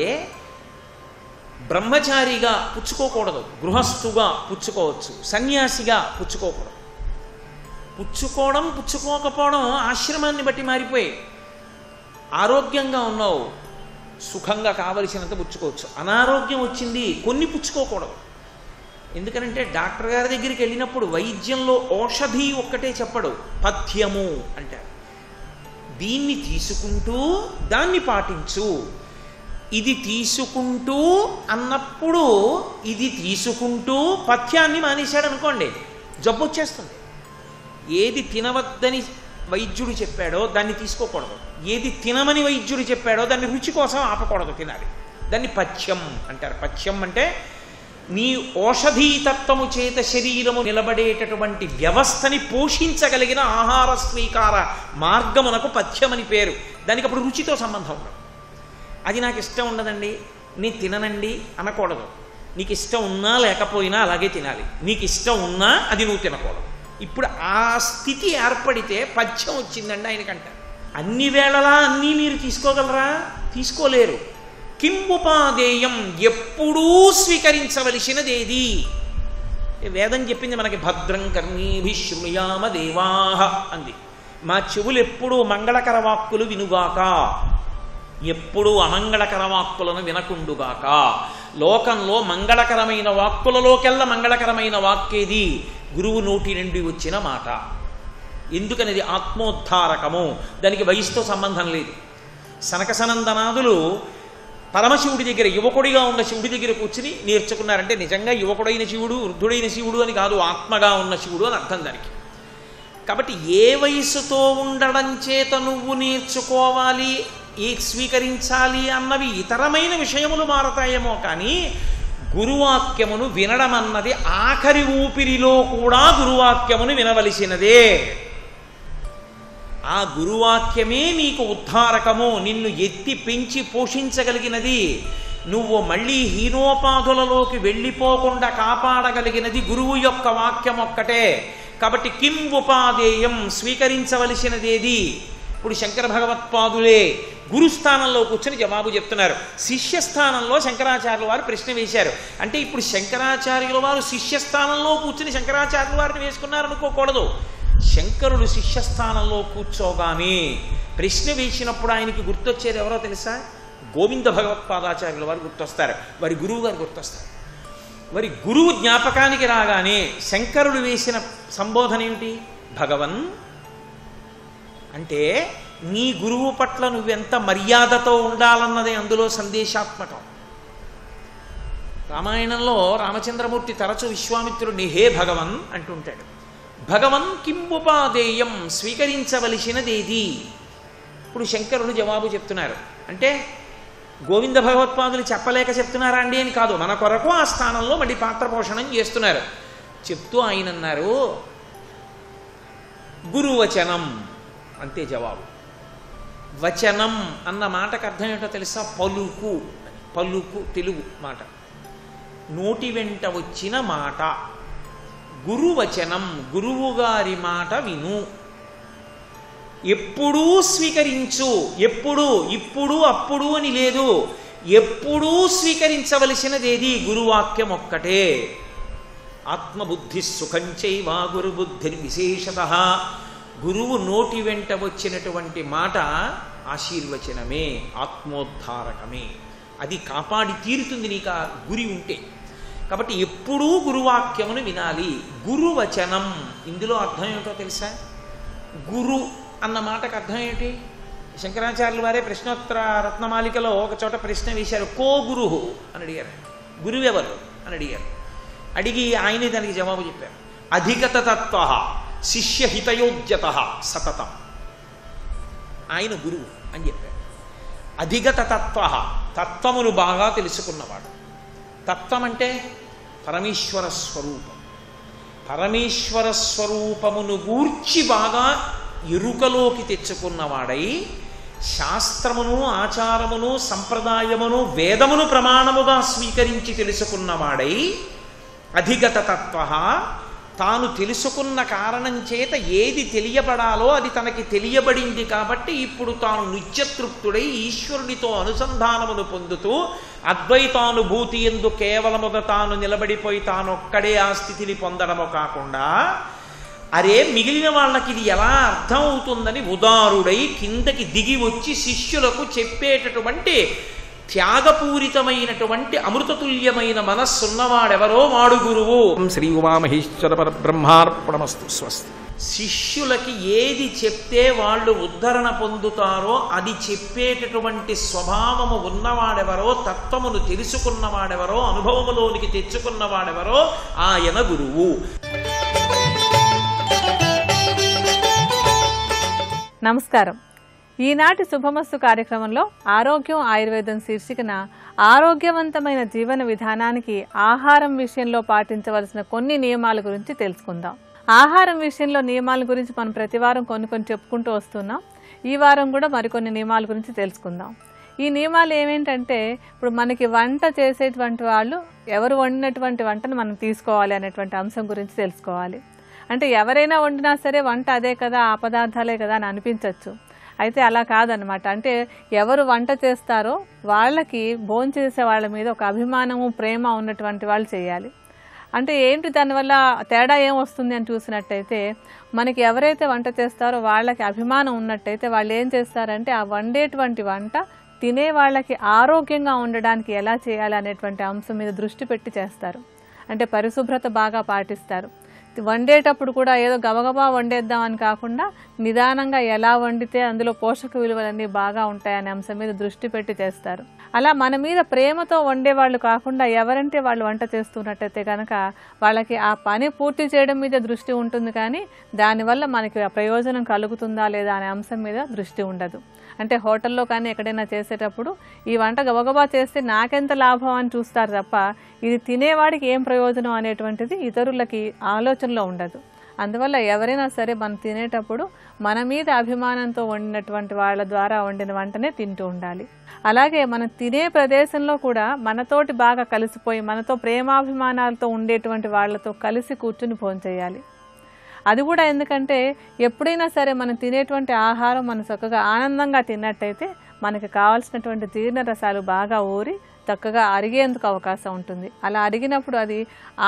బ్రహ్మచారిగా పుచ్చుకోకూడదు, గృహస్థుగా పుచ్చుకోవచ్చు, సన్యాసిగా పుచ్చుకోకూడదు. పుచ్చుకోవడం పుచ్చుకోకపోవడం ఆశ్రమాన్ని బట్టి మారిపోయి. ఆరోగ్యంగా ఉన్నావు, సుఖంగా కావలసినంత పుచ్చుకోవచ్చు. అనారోగ్యం వచ్చింది, కొన్ని పుచ్చుకోకూడదు. ఎందుకనంటే డాక్టర్ గారి దగ్గరికి వెళ్ళినప్పుడు వైద్యంలో ఔషధి ఒక్కటే చెప్పడు, పథ్యము అంటారు. దీన్ని తీసుకుంటూ దాన్ని పాటించు. ఇది తీసుకుంటూ అన్నప్పుడు ఇది తీసుకుంటూ పథ్యాన్ని మానేశాడు అనుకోండి, జబ్బు వచ్చేస్తుంది. ఏది తినవద్దని వైద్యుడు చెప్పాడో దాన్ని తీసుకోకూడదు, ఏది తినమని వైద్యుడు చెప్పాడో దాన్ని రుచి కోసం ఆపకూడదు, తినాలి. దాన్ని పథ్యం అంటారు. పథ్యం అంటే నీ ఔషధీతత్వము చేత శరీరము నిలబడేటటువంటి వ్యవస్థని పోషించగలిగిన ఆహార స్వీకార మార్గమునకు పథ్యమని పేరు. దానికి అప్పుడు రుచితో సంబంధం ఉండదు. అది నాకు ఇష్టం ఉండదండి, నేను తిననండి అనకూడదు. నీకు ఇష్టం ఉన్నా లేకపోయినా అలాగే తినాలి. నీకు ఇష్టం ఉన్నా అది నువ్వు తినకూడదు. ఇప్పుడు ఆ స్థితి ఏర్పడితే పథ్యం వచ్చిందండి ఆయనకంట. అన్ని వేళలా అన్నీ మీరు తీసుకోగలరా? తీసుకోలేరు. కిం ఉపాదేయం, ఎప్పుడూ స్వీకరించవలసినదేది? వేదం చెప్పింది మనకి, భద్రం కర్ణీభిః శృణుయామ దేవాః అంది. మా చెవులు ఎప్పుడూ మంగళకర వాక్కులు వినుగాక, ఎప్పుడూ అమంగళకర వాక్కులను వినకుండుగాక. లోకంలో మంగళకరమైన వాక్కులలోకెల్లా మంగళకరమైన వాక్కేది? గురువు నోటి నుండి వచ్చిన మాట. ఎందుకనేది ఆత్మోద్ధారకము, దానికి వయసుతో సంబంధం లేదు. సనకసనందనాదులు పరమశివుడి దగ్గర, యువకుడిగా ఉన్న శివుడి దగ్గర కూర్చుని నేర్చుకున్నారంటే నిజంగా యువకుడైన శివుడు, వృద్ధుడైన శివుడు అని కాదు, ఆత్మగా ఉన్న శివుడు అని అర్థం దానికి. కాబట్టి ఏ వయసుతో ఉండడం చేత నువ్వు నేర్చుకోవాలి, ఏ స్వీకరించాలి అన్నవి ఇతరమైన విషయములు మారతాయేమో కానీ గురువాక్యమును వినడం అన్నది ఆఖరి ఊపిరిలో కూడా గురువాక్యమును వినవలసినదే. ఆ గురువాక్యమే నీకు ఉద్ధారకము, నిన్ను ఎత్తి పెంచి పోషించగలిగినది. నువ్వు మళ్ళీ హీనోపాధులలోకి వెళ్ళిపోకుండా కాపాడగలిగినది గురువు యొక్క వాక్యం ఒక్కటే. కాబట్టి కిం ఉపాదేయం, స్వీకరించవలసినదేది? ఇప్పుడు శంకర భగవత్పాదులే గురుస్థానంలో కూర్చొని జవాబు చెప్తున్నారు. శిష్యస్థానంలో శంకరాచార్యుల వారు ప్రశ్న వేశారు. అంటే ఇప్పుడు శంకరాచార్యుల వారు శిష్యస్థానంలో కూర్చుని శంకరాచార్యుల వారిని వేసుకున్నారనుకోకూడదు. శంకరుడు శిష్యస్థానంలో కూర్చోగానే ప్రశ్న వేసినప్పుడు ఆయనకి గుర్తొచ్చేది ఎవరో తెలుసా? గోవింద భగవత్పాదాచార్యుల వారు గుర్తొస్తారు, వారి గురువు గారు గుర్తొస్తారు. వారి గురువు జ్ఞాపకానికి రాగానే శంకరుడు వేసిన సంబోధన ఏమిటి? భగవన్. అంటే నీ గురువు పట్ల నువ్వెంత మర్యాదతో ఉండాలన్నదే అందులో సందేశాత్మకం. రామాయణంలో రామచంద్రమూర్తి తరచు విశ్వామిత్రుడిని హే భగవన్ అంటుంటాడు. భగవన్ కింబుపాదేయం, స్వీకరించవలసినదేది? ఇప్పుడు శంకరుడు జవాబు చెప్తున్నారు. అంటే గోవింద భగవత్పాదులు చెప్పలేక చెప్తున్నారా అండి అని కాదు, మన కొరకు ఆ స్థానంలో మళ్ళీ పాత్ర పోషణం చేస్తున్నారు. చెప్తూ ఆయన అన్నారు గురువచనం. అంతే జవాబు. వచనం అన్న మాటకు అర్థం ఏంటో తెలుసా? పలుకు. పలుకు తెలుగు మాట, నోటి వెంట వచ్చిన మాట. గురువచనం, గురువుగారి మాట విను, ఎప్పుడూ స్వీకరించు. ఎప్పుడు, ఇప్పుడు, అప్పుడు అని లేదు, ఎప్పుడూ స్వీకరించవలసినదేది గురువాక్యం ఒక్కటే. ఆత్మబుద్ధి సుఖంచైవ గురుబుద్ధిర్విశేషత. గురువు నోటి వెంట వచ్చినటువంటి మాట ఆశీర్వచనమే, ఆత్మోద్ధారకమే. అది కాపాడి తీరుతుంది నీకు ఆ గురి ఉంటే. కాబట్టి ఎప్పుడూ గురువాక్యమును వినాలి. గురువచనం ఇందులో అర్థం ఏమిటో తెలుసా? గురు అన్న మాటకు అర్థం ఏమిటి? శంకరాచార్యుల వారే ప్రశ్నోత్తర రత్నమాలికలో ఒక చోట ప్రశ్న వేశారు. కో గురు అని అడిగారు. గురువెవరు అని అడిగారు. అడిగి ఆయనే దానికి జవాబు చెప్పారు. అధిగత తత్వ శిష్యహితయోజ్యత సతతం. ఆయన గురువు అని చెప్పారు. అధిగత తత్వ, తత్వమును బాగా తెలుసుకున్నవాడు. తత్వం అంటే పరమేశ్వర స్వరూపం. పరమేశ్వర స్వరూపమును గూర్చి బాగా ఎరుకలోకి తెచ్చుకున్నవాడై, శాస్త్రమును, ఆచారమును, సంప్రదాయమును, వేదమును ప్రమాణముగా స్వీకరించి తెలుసుకున్నవాడై, అధిగత తత్వ, తాను తెలుసుకున్న కారణం చేత ఏది తెలియబడాలో అది తనకి తెలియబడింది కాబట్టి ఇప్పుడు తాను నిత్యతృప్తుడై ఈశ్వరునితో అనుసంధానమును పొందుతూ అద్వైతానుభూతి ఎందు కేవలముగా తాను నిలబడిపోయి తానొక్కడే ఆ స్థితిని పొందడము కాకుండా, అరే మిగిలిన వాళ్ళకి ఇది ఎలా అర్థం అవుతుందని ఉదారుడై కిందకి దిగి వచ్చి శిష్యులకు చెప్పేటటువంటి త్యాగపూరితమైనటువంటి అమృతతుల్యమైన మనస్సున్నవాడెవరో వాడు గురువు. శ్రీ ఉమామహేశ్వర పరబ్రహ్మార్పణమస్తు. స్వస్తి. శిష్యులకి ఏది చెప్తే వాళ్ళు ఉద్ధరణ పొందుతారో అది చెప్పేటటువంటి స్వభావము ఉన్నవాడెవరో, తత్వమును తెలుసుకున్నవాడెవరో, అనుభవములోనికి తెచ్చుకున్నవాడెవరో ఆయన గురువు. నమస్కారం. ఈనాటి శుభమస్తు కార్యక్రమంలో ఆరోగ్యం ఆయుర్వేదం శీర్షికన ఆరోగ్యవంతమైన జీవన విధానానికి ఆహారం విషయంలో పాటించవలసిన కొన్ని నియమాల గురించి తెలుసుకుందాం. ఆహారం విషయంలో నియమాల గురించి మనం ప్రతివారం కొన్ని చెప్పుకుంటూ వస్తున్నాం. ఈ వారం కూడా మరికొన్ని నియమాల గురించి తెలుసుకుందాం. ఈ నియమాలు ఏమేంటంటే, ఇప్పుడు మనకి వంట చేసేటువంటి వాళ్ళు ఎవరు వండినటువంటి వంటను మనం తీసుకోవాలి అనేటువంటి అంశం గురించి తెలుసుకోవాలి. అంటే ఎవరైనా వండినా సరే వంట అదే కదా, ఆ పదార్థాలే కదా అని అనిపించవచ్చు. అయితే అలా కాదనమాట. అంటే ఎవరు వంట చేస్తారో వాళ్ళకి భోంచేసే వాళ్ళ మీద ఒక అభిమానము, ప్రేమ ఉన్నటువంటి వాళ్ళు చేయాలి. అంటే ఏంటి దానివల్ల తేడా ఏం వస్తుంది అని చూసినట్టయితే, మనకి ఎవరైతే వంట చేస్తారో వాళ్ళకి అభిమానం ఉన్నట్టయితే వాళ్ళు ఏం చేస్తారంటే ఆ వండేటువంటి వంట తినే వాళ్ళకి ఆరోగ్యంగా ఉండడానికి ఎలా చేయాలి అనేటువంటి అంశం మీద దృష్టి పెట్టి చేస్తారు. అంటే పరిశుభ్రత బాగా పాటిస్తారు. వండేటప్పుడు కూడా ఏదో గబగబా వండేద్దామని కాకుండా నిదానంగా ఎలా వండితే అందులో పోషక విలువలన్నీ బాగా ఉంటాయనే అంశం మీద దృష్టి పెట్టి చేస్తారు. అలా మన మీద ప్రేమతో వండేవాళ్ళు కాకుండా ఎవరంటే వాళ్ళు వంట చేస్తున్నట్టయితే కనుక వాళ్ళకి ఆ పని పూర్తి చేయడం మీద దృష్టి ఉంటుంది, కానీ దానివల్ల మనకి ప్రయోజనం కలుగుతుందా లేదా అనే అంశం మీద దృష్టి ఉండదు. అంటే హోటల్లో కానీ ఎక్కడైనా చేసేటప్పుడు ఈ వంట గబగబా చేస్తే నాకెంత లాభం అని చూస్తారు తప్ప ఇది తినేవాడికి ఏం ప్రయోజనం అనేటువంటిది ఇతరులకి ఆలోచనలో ఉండదు. అందువల్ల ఎవరైనా సరే మనం తినేటప్పుడు మన మీద అభిమానంతో వండినటువంటి వాళ్ళ ద్వారా వండిన వంటనే తింటూ ఉండాలి. అలాగే మనం తినే ప్రదేశంలో కూడా మనతోటి బాగా కలిసిపోయి మనతో ప్రేమాభిమానాలతో ఉండేటువంటి వాళ్ళతో కలిసి కూర్చుని భోంచేయాలి. అది కూడా ఎందుకంటే ఎప్పుడైనా సరే మనం తినేటువంటి ఆహారం మనం చక్కగా ఆనందంగా తిన్నట్టయితే మనకి కావాల్సినటువంటి జీర్ణరసాలు బాగా ఊరి చక్కగా అరిగేందుకు అవకాశం ఉంటుంది. అలా అరిగినప్పుడు అది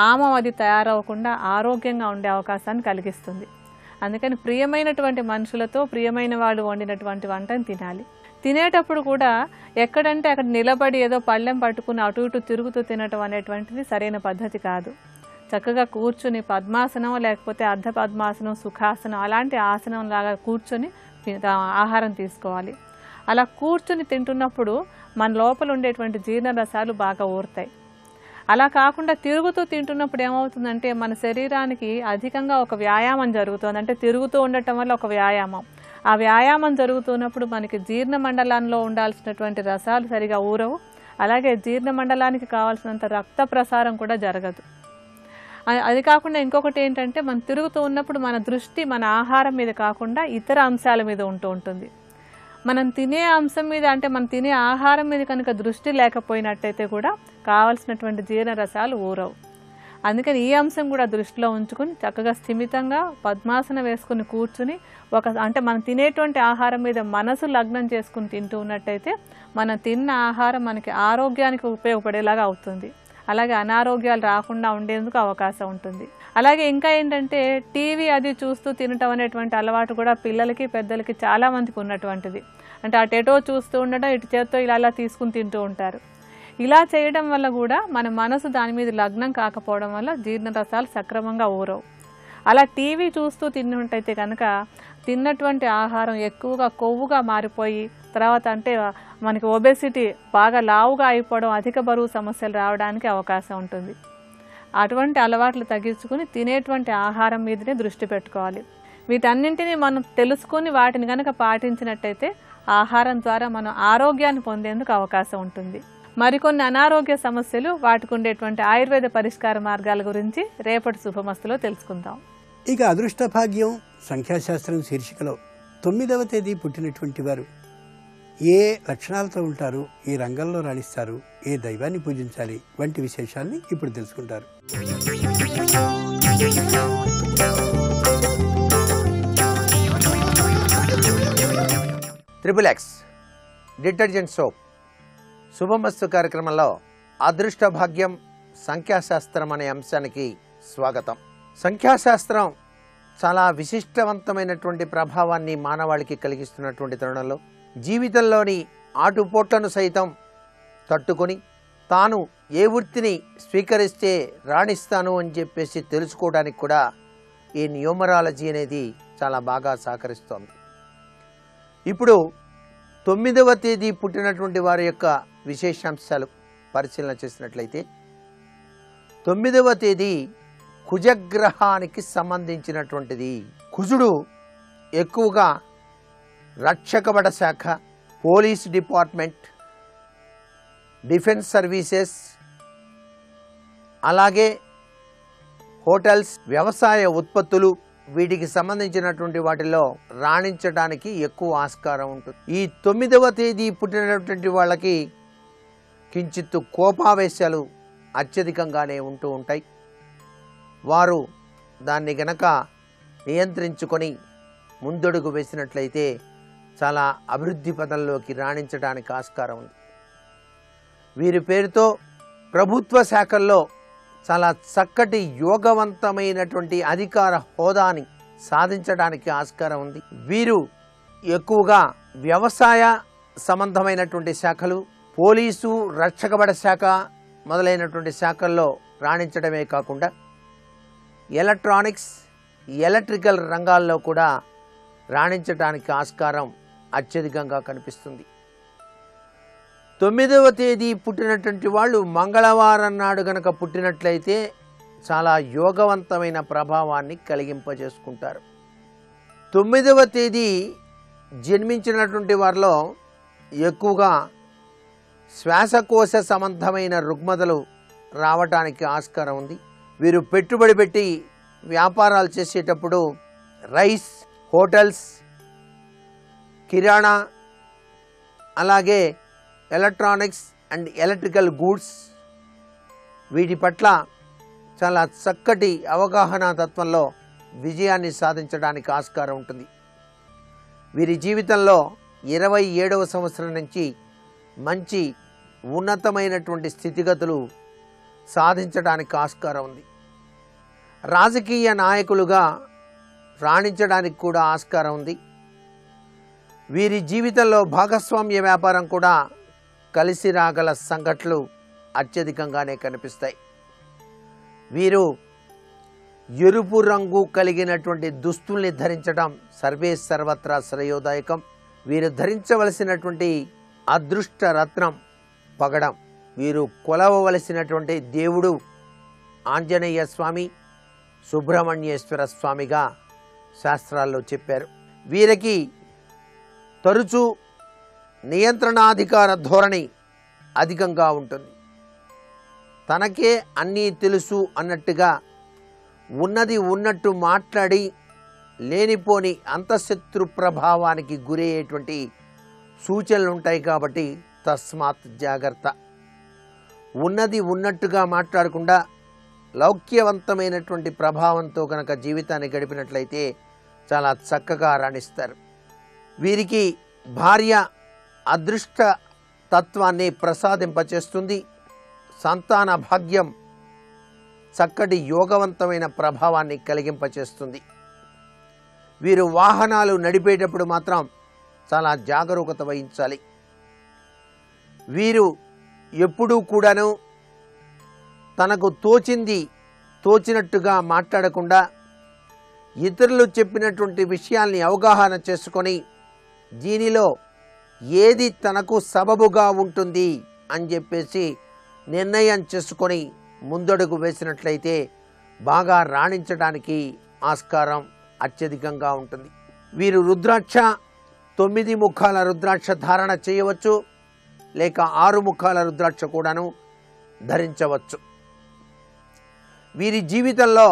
ఆమం అది తయారవకుండా ఆరోగ్యంగా ఉండే అవకాశాన్ని కలిగిస్తుంది. అందుకని ప్రియమైనటువంటి మనుషులతో ప్రియమైన వాళ్ళు వండినటువంటి వంటను తినాలి. తినేటప్పుడు కూడా ఎక్కడంటే అక్కడ నిలబడి ఏదో పళ్ళెం పట్టుకుని అటు ఇటు తిరుగుతూ తినటం అనేటువంటిది సరైన పద్ధతి కాదు. చక్కగా కూర్చుని పద్మాసనం లేకపోతే అర్ధ పద్మాసనం, సుఖాసనం అలాంటి ఆసనం లాగా కూర్చొని ఆహారం తీసుకోవాలి. అలా కూర్చుని తింటున్నప్పుడు మన లోపల ఉండేటువంటి జీర్ణరసాలు బాగా ఊరుతాయి. అలా కాకుండా తిరుగుతూ తింటున్నప్పుడు ఏమవుతుందంటే మన శరీరానికి అధికంగా ఒక వ్యాయామం జరుగుతుంది. అంటే తిరుగుతూ ఉండటం వల్ల ఒక వ్యాయామం, ఆ వ్యాయామం జరుగుతున్నప్పుడు మనకి జీర్ణ మండలంలో ఉండాల్సినటువంటి రసాలు సరిగా ఊరవు. అలాగే జీర్ణ మండలానికి కావాల్సినంత రక్త ప్రసారం కూడా జరగదు. అది కాకుండా ఇంకొకటి ఏంటంటే మనం తిరుగుతూ ఉన్నప్పుడు మన దృష్టి మన ఆహారం మీద కాకుండా ఇతర అంశాల మీద ఉంటూ ఉంటుంది. మనం తినే అంశం మీద అంటే మనం తినే ఆహారం మీద కనుక దృష్టి లేకపోయినట్టయితే కూడా కావలసినటువంటి జీర్ణరసాలు ఊరవు. అందుకని ఈ అంశం కూడా దృష్టిలో ఉంచుకుని చక్కగా స్థిమితంగా పద్మాసనం వేసుకుని కూర్చుని అంటే మనం తినేటువంటి ఆహారం మీద మనసు లగ్నం చేసుకుని తింటూ ఉన్నట్టయితే మనం తిన్న ఆహారం మనకి ఆరోగ్యానికి ఉపయోగపడేలాగా అవుతుంది. అలాగే అనారోగ్యాలు రాకుండా ఉండేందుకు అవకాశం ఉంటుంది. అలాగే ఇంకా ఏంటంటే టీవీ అది చూస్తూ తినటం అనేటువంటి అలవాటు కూడా పిల్లలకి పెద్దలకి చాలా మందికి ఉన్నటువంటిది. అంటే అటేటో చూస్తూ ఉండటం, ఇటు చేత్తో ఇలా తీసుకుని తింటూ ఉంటారు. ఇలా చేయడం వల్ల కూడా మన మనసు దాని మీద లగ్నం కాకపోవడం వల్ల జీర్ణరసాలు సక్రమంగా ఊరవు. అలా టీవీ చూస్తూ తిన్నట్టయితే కనుక తిన్నటువంటి ఆహారం ఎక్కువగా కొవ్వుగా మారిపోయి తర్వాత అంటే మనకి ఒబెసిటీ బాగా లావుగా అయిపోవడం, అధిక బరువు సమస్యలు రావడానికి అవకాశం ఉంటుంది. అటువంటి అలవాట్లు తగ్గించుకుని తినేటువంటి ఆహారం మీదనే దృష్టి పెట్టుకోవాలి. వీటన్నింటినీ మనం తెలుసుకుని వాటిని కనుక పాటించినట్టయితే ఆహారం ద్వారా మనం ఆరోగ్యాన్ని పొందేందుకు అవకాశం ఉంటుంది. మరికొన్ని అనారోగ్య సమస్యలు వాటికి ఉండేటువంటి ఆయుర్వేద పరిష్కార మార్గాల గురించి రేపటి శుభమస్తులో తెలుసుకుందాం. ఇక అదృష్ట భాగ్యం సంఖ్యాశాస్త్రం శీర్షికలో 9వ తేదీ పుట్టినటువంటి వారు ఏ లక్షణాలతో ఉంటారు, ఏ రంగంలో రాణిస్తారు, ఏ దైవాన్ని పూజించాలి వంటి విశేషాల్ని ఇప్పుడు తెలుసుకుంటారు. XXX డిటర్జెంట్ సోప్ శుభమస్తు కార్యక్రమంలో అదృష్ట భాగ్యం సంఖ్యాశాస్త్రం అనే అంశానికి స్వాగతం. సంఖ్యాశాస్త్రం చాలా విశిష్టవంతమైనటువంటి ప్రభావాన్ని మానవాళికి కలిగిస్తున్నటువంటి తరుణంలో జీవితంలోని ఆటుపోట్లను సైతం తట్టుకొని తాను ఏ వృత్తిని స్వీకరిస్తే రాణిస్తాను అని చెప్పేసి తెలుసుకోవడానికి కూడా ఈ న్యూమరాలజీ అనేది చాలా బాగా సహకరిస్తోంది. ఇప్పుడు 9వ తేదీ పుట్టినటువంటి వారి యొక్క విశేషాంశాలు పరిశీలన చేసినట్లయితే 9వ తేదీ కుజగ్రహానికి సంబంధించినటువంటిది. కుజుడు ఎక్కువగా రక్షకబడ శాఖ, పోలీస్ డిపార్ట్మెంట్, డిఫెన్స్ సర్వీసెస్, అలాగే హోటల్స్, వ్యవసాయ ఉత్పత్తులు వీటికి సంబంధించినటువంటి వాటిలో రాణించడానికి ఎక్కువ ఆస్కారం ఉంటుంది. ఈ 9వ తేదీ పుట్టినటువంటి వాళ్ళకి కించిత్తు కోపావేశాలు అత్యధికంగానే ఉంటూ ఉంటాయి. వారు దాన్ని గనక నియంత్రించుకొని ముందడుగు వేసినట్లయితే చాలా అభివృద్ధి పదంలోకి రాణించడానికి ఆస్కారం ఉంది. వీరి పేరుతో ప్రభుత్వ శాఖల్లో చాలా చక్కటి యోగవంతమైనటువంటి అధికార హోదాని సాధించడానికి ఆస్కారం ఉంది. వీరు ఎక్కువగా వ్యవసాయ సంబంధమైనటువంటి శాఖలు, పోలీసు, రక్షకబడ శాఖ మొదలైనటువంటి శాఖల్లో రాణించడమే కాకుండా ఎలక్ట్రానిక్స్, ఎలక్ట్రికల్ రంగాల్లో కూడా రాణించడానికి ఆస్కారం అత్యధికంగా కనిపిస్తుంది. 9వ తేదీ పుట్టినటువంటి వాళ్ళు మంగళవారం నాడు గనక పుట్టినట్లయితే చాలా యోగవంతమైన ప్రభావాన్ని కలిగింపజేసుకుంటారు. 9వ తేదీ జన్మించినటువంటి వారిలో ఎక్కువగా శ్వాసకోశ సంబంధమైన రుగ్మతలు రావటానికి ఆస్కారం ఉంది. వీరు పెట్టుబడి పెట్టి వ్యాపారాలు చేసేటప్పుడు రైస్, హోటల్స్, కిరాణా, అలాగే ఎలక్ట్రానిక్స్ అండ్ ఎలక్ట్రికల్ గూడ్స్ వీటి పట్ల చాలా చక్కటి అవగాహన తత్వంలో విజయాన్ని సాధించడానికి ఆస్కారం ఉంటుంది. వీరి జీవితంలో 27వ సంవత్సరం నుంచి మంచి ఉన్నతమైనటువంటి స్థితిగతులు సాధించడానికి ఆస్కారం ఉంది. రాజకీయ నాయకులుగా రాణించడానికి కూడా ఆస్కారం ఉంది. వీరి జీవితంలో భాగస్వామ్య వ్యాపారం కూడా కలిసి రాగల సంఘటనలు అత్యధికంగానే కనిపిస్తాయి. వీరు ఎరుపు రంగు కలిగినటువంటి దుస్తుల్ని ధరించడం సర్వే సర్వత్రా శ్రేయోదాయకం. వీరు ధరించవలసినటువంటి అదృష్ట రత్నం పగడం. వీరు కొలవవలసినటువంటి దేవుడు ఆంజనేయ స్వామి, సుబ్రహ్మణ్యేశ్వర స్వామిగా శాస్త్రాల్లో చెప్పారు. వీరికి తరచూ నియంత్రణాధికార ధోరణి అధికంగా ఉంటుంది. తనకే అన్నీ తెలుసు అన్నట్టుగా ఉన్నది ఉన్నట్టు మాట్లాడి లేనిపోని అంతఃశత్రు ప్రభావానికి గురయ్యేటువంటి సూచనలు ఉంటాయి. కాబట్టి తస్మాత్ జాగ్రత్త. ఉన్నది ఉన్నట్టుగా మాట్లాడకుండా లౌక్యవంతమైనటువంటి ప్రభావంతో కనుక జీవితాన్ని గడిపినట్లయితే చాలా చక్కగా రాణిస్తారు. వీరికి భార్య అదృష్ట తత్వాన్ని ప్రసాదింపచేస్తుంది. సంతాన భాగ్యం చక్కటి యోగవంతమైన ప్రభావాన్ని కలిగింపచేస్తుంది. వీరు వాహనాలు నడిపేటప్పుడు మాత్రం చాలా జాగరూకత వహించాలి. వీరు ఎప్పుడూ కూడాను తనకు తోచినట్టుగా మాట్లాడకుండా ఇతరులు చెప్పినటువంటి విషయాల్ని అవగాహన చేసుకొని దీనిలో ఏది తనకు సబబుగా ఉంటుంది అని చెప్పేసి నిర్ణయం చేసుకొని ముందడుగు వేసినట్లయితే బాగా రాణించడానికి ఆస్కారం అత్యధికంగా ఉంటుంది. వీరు రుద్రాక్ష 9 ముఖాల రుద్రాక్ష ధారణ చేయవచ్చు, లేక 6 ముఖాల రుద్రాక్ష కూడాను ధరించవచ్చు. వీరి జీవితంలో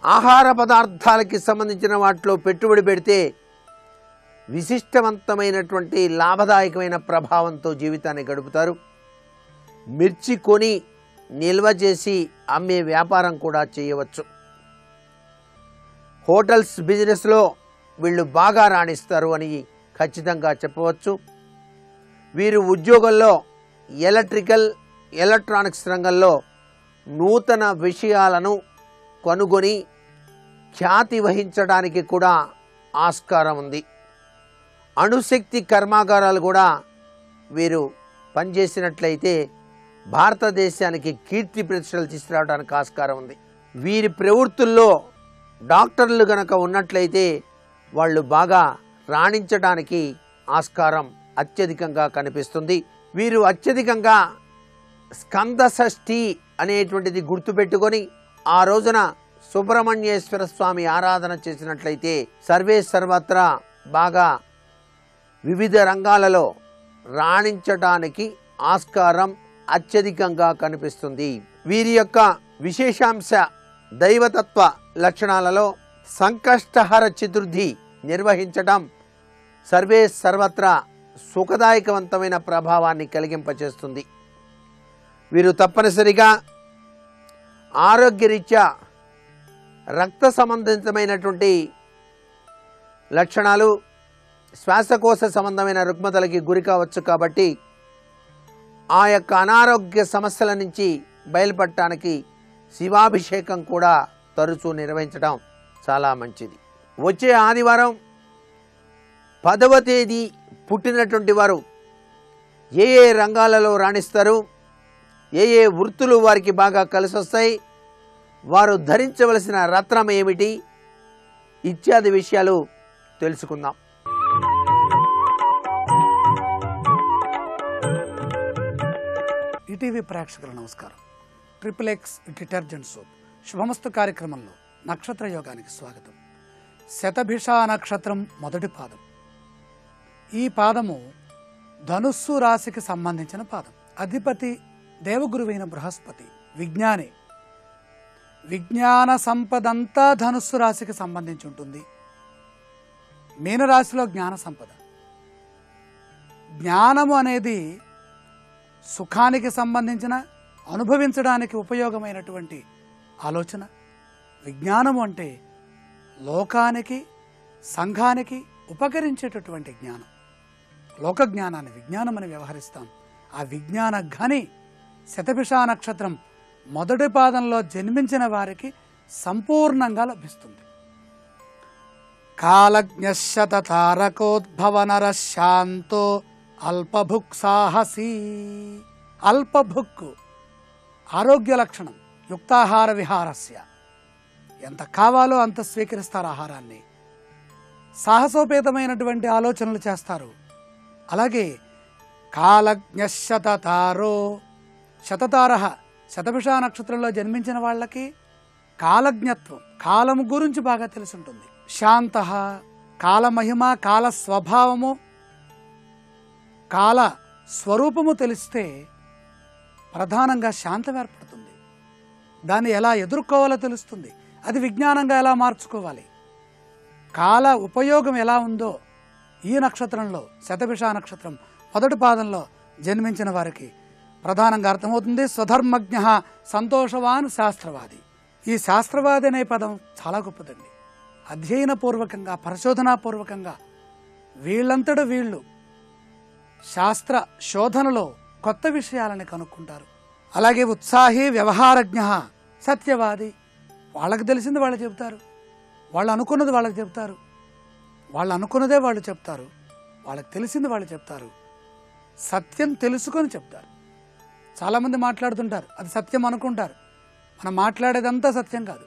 ఆహార పదార్థాలకి సంబంధించిన వాటిలో పెట్టుబడి పెడితే విశిష్టవంతమైనటువంటి లాభదాయకమైన ప్రభావంతో జీవితాన్ని గడుపుతారు. మిర్చి కొని నిల్వ చేసి అమ్మే వ్యాపారం కూడా చేయవచ్చు. హోటల్స్ బిజినెస్లో వీళ్ళు బాగా రాణిస్తారు అని ఖచ్చితంగా చెప్పవచ్చు. వీరు ఉద్యోగంలో ఎలక్ట్రానిక్స్ రంగంలో నూతన విషయాలను కనుగొని ఖ్యాతి వహించడానికి కూడా ఆస్కారం ఉంది. అణుశక్తి కర్మాగారాలు కూడా వీరు పనిచేసినట్లయితే భారతదేశానికి కీర్తి ప్రతిష్టలు తీసుకురావడానికి ఆస్కారం ఉంది. వీరి ప్రవృత్తుల్లో డాక్టర్లు గనక ఉన్నట్లయితే వాళ్ళు బాగా రాణించడానికి ఆస్కారం అత్యధికంగా కనిపిస్తుంది. వీరు అత్యధికంగా స్కంద షష్ఠి అనేటువంటిది గుర్తుపెట్టుకొని ఆ రోజున సుబ్రహ్మణ్యేశ్వర స్వామి ఆరాధన చేసినట్లయితే సర్వే సర్వత్రా బాగా వివిధ రంగాలలో రాణించడానికి ఆస్కారం అత్యధికంగా కనిపిస్తుంది. వీరి యొక్క విశేషాంశ దైవతత్వ లక్షణాలలో సంకష్టహర చతుర్థి నిర్వహించడం సర్వే సర్వత్రా సుఖదాయకవంతమైన ప్రభావాన్ని కలిగింపచేస్తుంది. వీరు తప్పనిసరిగా ఆరోగ్యరీత్యా రక్త సంబంధితమైనటువంటి లక్షణాలు, శ్వాసకోశ సంబంధమైన రుగ్మతలకి గురి కావచ్చు. కాబట్టి ఆ యొక్క అనారోగ్య సమస్యల నుంచి బయలుపడటానికి శివాభిషేకం కూడా తరచూ నిర్వహించడం చాలా మంచిది. వచ్చే ఆదివారం 10వ తేదీ పుట్టినటువంటి వారు ఏ రంగాలలో రాణిస్తారు, ఏ వృత్తులు వారికి బాగా కలిసి వస్తాయి, వారు ధరించవలసిన రత్నం ఏమిటి ఇత్యాది విషయాలు తెలుసుకుందాం. ఈటీవీ ప్రేక్షకుల నమస్కారం. XXX డిటర్జెంట్ సోప్ శుభమస్తు కార్యక్రమంలో నక్షత్ర యోగానికి స్వాగతం. శతభిష నక్షత్రం మొదటి పాదం. ఈ పాదము ధనుస్సు రాశికి సంబంధించిన పాదం. అధిపతి దేవగురువైన బృహస్పతి, విజ్ఞాని. విజ్ఞాన సంపదంతా ధనుస్సు రాశికి సంబంధించి ఉంటుంది. మీనరాశిలో జ్ఞాన సంపద. జ్ఞానము అనేది సుఖానికి సంబంధించిన, అనుభవించడానికి ఉపయోగమైనటువంటి ఆలోచన. విజ్ఞానము అంటే లోకానికి సంఘానికి ఉపకరించేటటువంటి జ్ఞానం. లోక జ్ఞానాన్ని విజ్ఞానం అని వ్యవహరిస్తాం. ఆ విజ్ఞాన ఘని శతభిష నక్షత్రం మొదటి పాదంలో జన్మించిన వారికి సంపూర్ణంగా లభిస్తుంది. కాలజ్ఞశతతారకోద్భవనర శాంతో అల్పభుక్ సాహసీ. అల్పభుక్ ఆరోగ్య లక్షణం. యుక్తాహార విహారస్య, ఎంత కావాలో అంత స్వీకరిస్తారు ఆహారాన్ని. సాహసోపేతమైనటువంటి ఆలోచనలు చేస్తారు. అలాగే కాలజ్ఞశతతారో, శతతార శతభిష నక్షత్రంలో జన్మించిన వాళ్ళకి కాలజ్ఞత్వం, కాలము గురించి బాగా తెలిసి ఉంటుంది. శాంత, కాలమహిమ, కాల స్వభావము, కాల స్వరూపము తెలిస్తే ప్రధానంగా శాంతం ఏర్పడుతుంది. దాన్ని ఎలా ఎదుర్కోవాలో తెలుస్తుంది. అది విజ్ఞానంగా ఎలా మార్చుకోవాలి, కాల ఉపయోగం ఎలా ఉందో ఈ నక్షత్రంలో, శతభిష నక్షత్రం మొదటి పాదంలో జన్మించిన వారికి ప్రధానంగా అర్థమవుతుంది. స్వధర్మజ్ఞ సంతోషవాన్ శాస్త్రవాది. ఈ శాస్త్రవాది అనే పదం చాలా గొప్పదండి. అధ్యయనపూర్వకంగా, పరిశోధనాపూర్వకంగా వీళ్ళంతట వీళ్ళు శాస్త్ర శోధనలో కొత్త విషయాలని కనుక్కుంటారు. అలాగే ఉత్సాహి వ్యవహారజ్ఞ సత్యవాది. వాళ్ళకి తెలిసింది వాళ్ళు చెబుతారు, వాళ్ళు అనుకున్నది వాళ్ళకి చెప్తారు, వాళ్ళు అనుకున్నదే వాళ్ళు చెప్తారు, వాళ్ళకి తెలిసింది వాళ్ళు చెప్తారు, సత్యం తెలుసుకొని చెప్తారు. చాలామంది మాట్లాడుతుంటారు, అది సత్యం అనుకుంటారు. మనం మాట్లాడేదంతా సత్యం కాదు,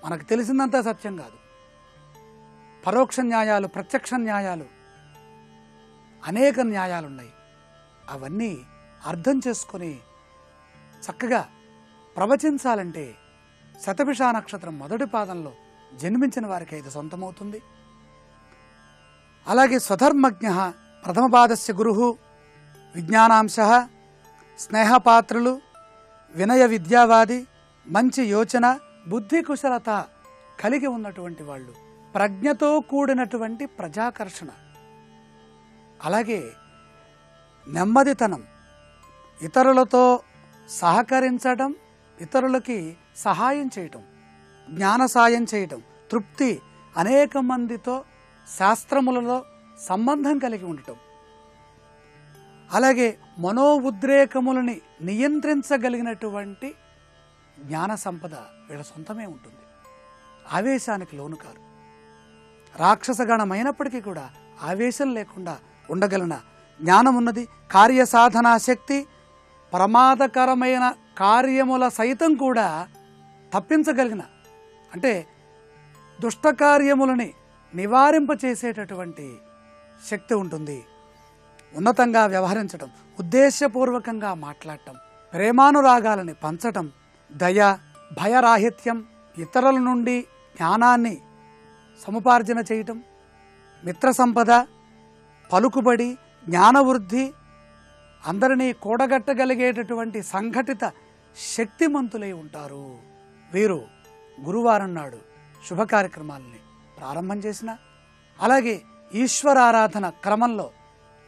మనకు తెలిసిందంతా సత్యం కాదు. పరోక్ష న్యాయాలు, ప్రత్యక్ష న్యాయాలు, అనేక న్యాయాలున్నాయి. అవన్నీ అర్థం చేసుకొని చక్కగా ప్రవచించాలంటే శతభిష నక్షత్రం మొదటి పాదంలో జన్మించిన వారికి ఇది సొంతమవుతుంది. అలాగే స్వధర్మజ్ఞ ప్రథమ పాదస్య గురు, విజ్ఞానాంశ, స్నేహపాత్రులు, వినయ విద్యావాది, మంచి యోచన, బుద్ధి కుశలత కలిగి ఉన్నటువంటి వాళ్ళు, ప్రజ్ఞతో కూడినటువంటి ప్రజాకర్షణ, అలాగే నెమ్మదితనం, ఇతరులతో సహకరించడం, ఇతరులకి సహాయం చేయటం, జ్ఞాన సాయం చేయటం, తృప్తి, అనేక మందితో శాస్త్రములలో సంబంధం కలిగి ఉండటం, అలాగే మనో ఉద్రేకములని నియంత్రించగలిగినటువంటి జ్ఞాన సంపద వీళ్ళ సొంతమే ఉంటుంది. ఆవేశానికి లోను కారు. రాక్షసగణమైనప్పటికీ కూడా ఆవేశం లేకుండా ఉండగలిగిన జ్ఞానం ఉన్నది. కార్యసాధనా శక్తి, ప్రమాదకరమైన కార్యముల సైతం కూడా తప్పించగలిగిన, అంటే దుష్టకార్యములని నివారింపచేసేటటువంటి శక్తి ఉంటుంది. ఉన్నతంగా వ్యవహరించటం, ఉద్దేశపూర్వకంగా మాట్లాడటం, ప్రేమానురాగాలని పంచటం, దయ, భయరాహిత్యం, ఇతరుల నుండి జ్ఞానాన్ని సముపార్జన చేయటం, మిత్ర సంపద, పలుకుబడి, జ్ఞానవృద్ధి, అందరినీ కూడగట్టగలిగేటటువంటి సంఘటిత శక్తిమంతులై ఉంటారు. వీరు గురువారం నాడు శుభ కార్యక్రమాలని ప్రారంభం చేసిన, అలాగే ఈశ్వరారాధన క్రమంలో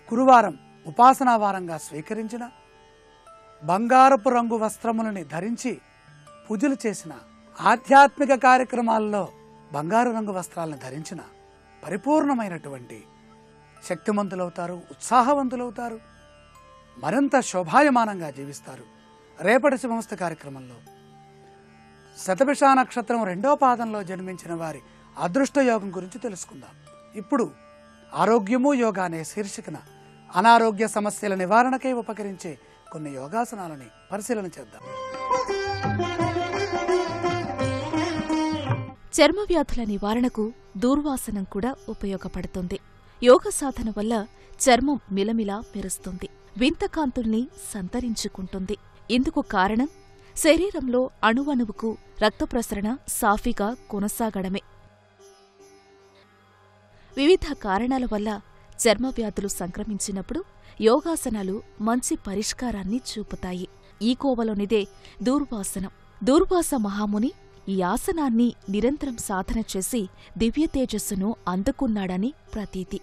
గురువారం ఉపాసనా వారంగా స్వీకరించిన, బంగారపు రంగు వస్త్రములని ధరించి పూజలు చేసిన, ఆధ్యాత్మిక కార్యక్రమాల్లో బంగారు రంగు వస్త్రాలను ధరించిన పరిపూర్ణమైనటువంటి శక్తిమంతులవుతారు, ఉత్సాహవంతులవుతారు, మరింత శోభాయమానంగా జీవిస్తారు. రేపటి శుభమస్తు కార్యక్రమంలో శతభిష నక్షత్రం 2వ పాదంలో జన్మించిన వారి అదృష్ట యోగం గురించి తెలుసుకుందాం. ఇప్పుడు ఆరోగ్యము యోగా అనే శీర్షికన అనారోగ్య సమస్యల నివారణకై ఉపకరించే కొన్ని యోగాసనాలని పరిశీలన చేద్దాం. చర్మ వ్యాధుల నివారణకు దూర్వాసనం కూడా ఉపయోగపడుతుంది. యోగ సాధన వల్ల చర్మం మిలమిలా మెరుస్తుంది, వింత కాంతుల్ని సంతరించుకుంటుంది. ఇందుకు కారణం శరీరంలో అణువణువుకు రక్త ప్రసరణ సాఫీగా కొనసాగడమే. వివిధ కారణాల వల్ల చర్మ వ్యాధులు సంక్రమించినప్పుడు యోగాసనాలు మంచి పరిష్కారాన్ని చూపుతాయి. ఈ కోవలోనిదే దూర్వాసనం. దూర్వాస మహాముని ఈ ఆసనాన్ని నిరంతరం సాధన చేసి దివ్య తేజస్సును అందుకున్నాడని ప్రతీతి.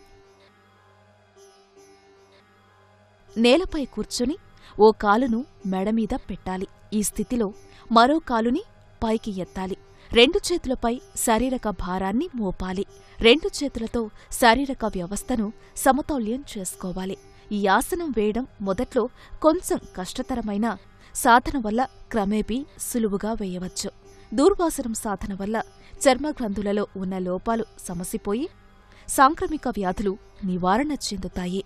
నేలపై కూర్చుని ఓ కాలును మెడమీద పెట్టాలి. ఈ స్థితిలో మరో కాలుని పైకి ఎత్తాలి. రెండు చేతులపై శారీరక భారాన్ని మోపాలి. రెండు చేతులతో శారీరక వ్యవస్థను సమతౌల్యం చేసుకోవాలి. ఈ ఆసనం వేయడం మొదట్లో కొంచెం కష్టతరమైన సాధన వల్ల క్రమేపీ సులువుగా వేయవచ్చు. దూర్వాసనం సాధన వల్ల చర్మగ్రంథులలో ఉన్న లోపాలు సమసిపోయి సాంక్రమిక వ్యాధులు నివారణ చెందుతాయి.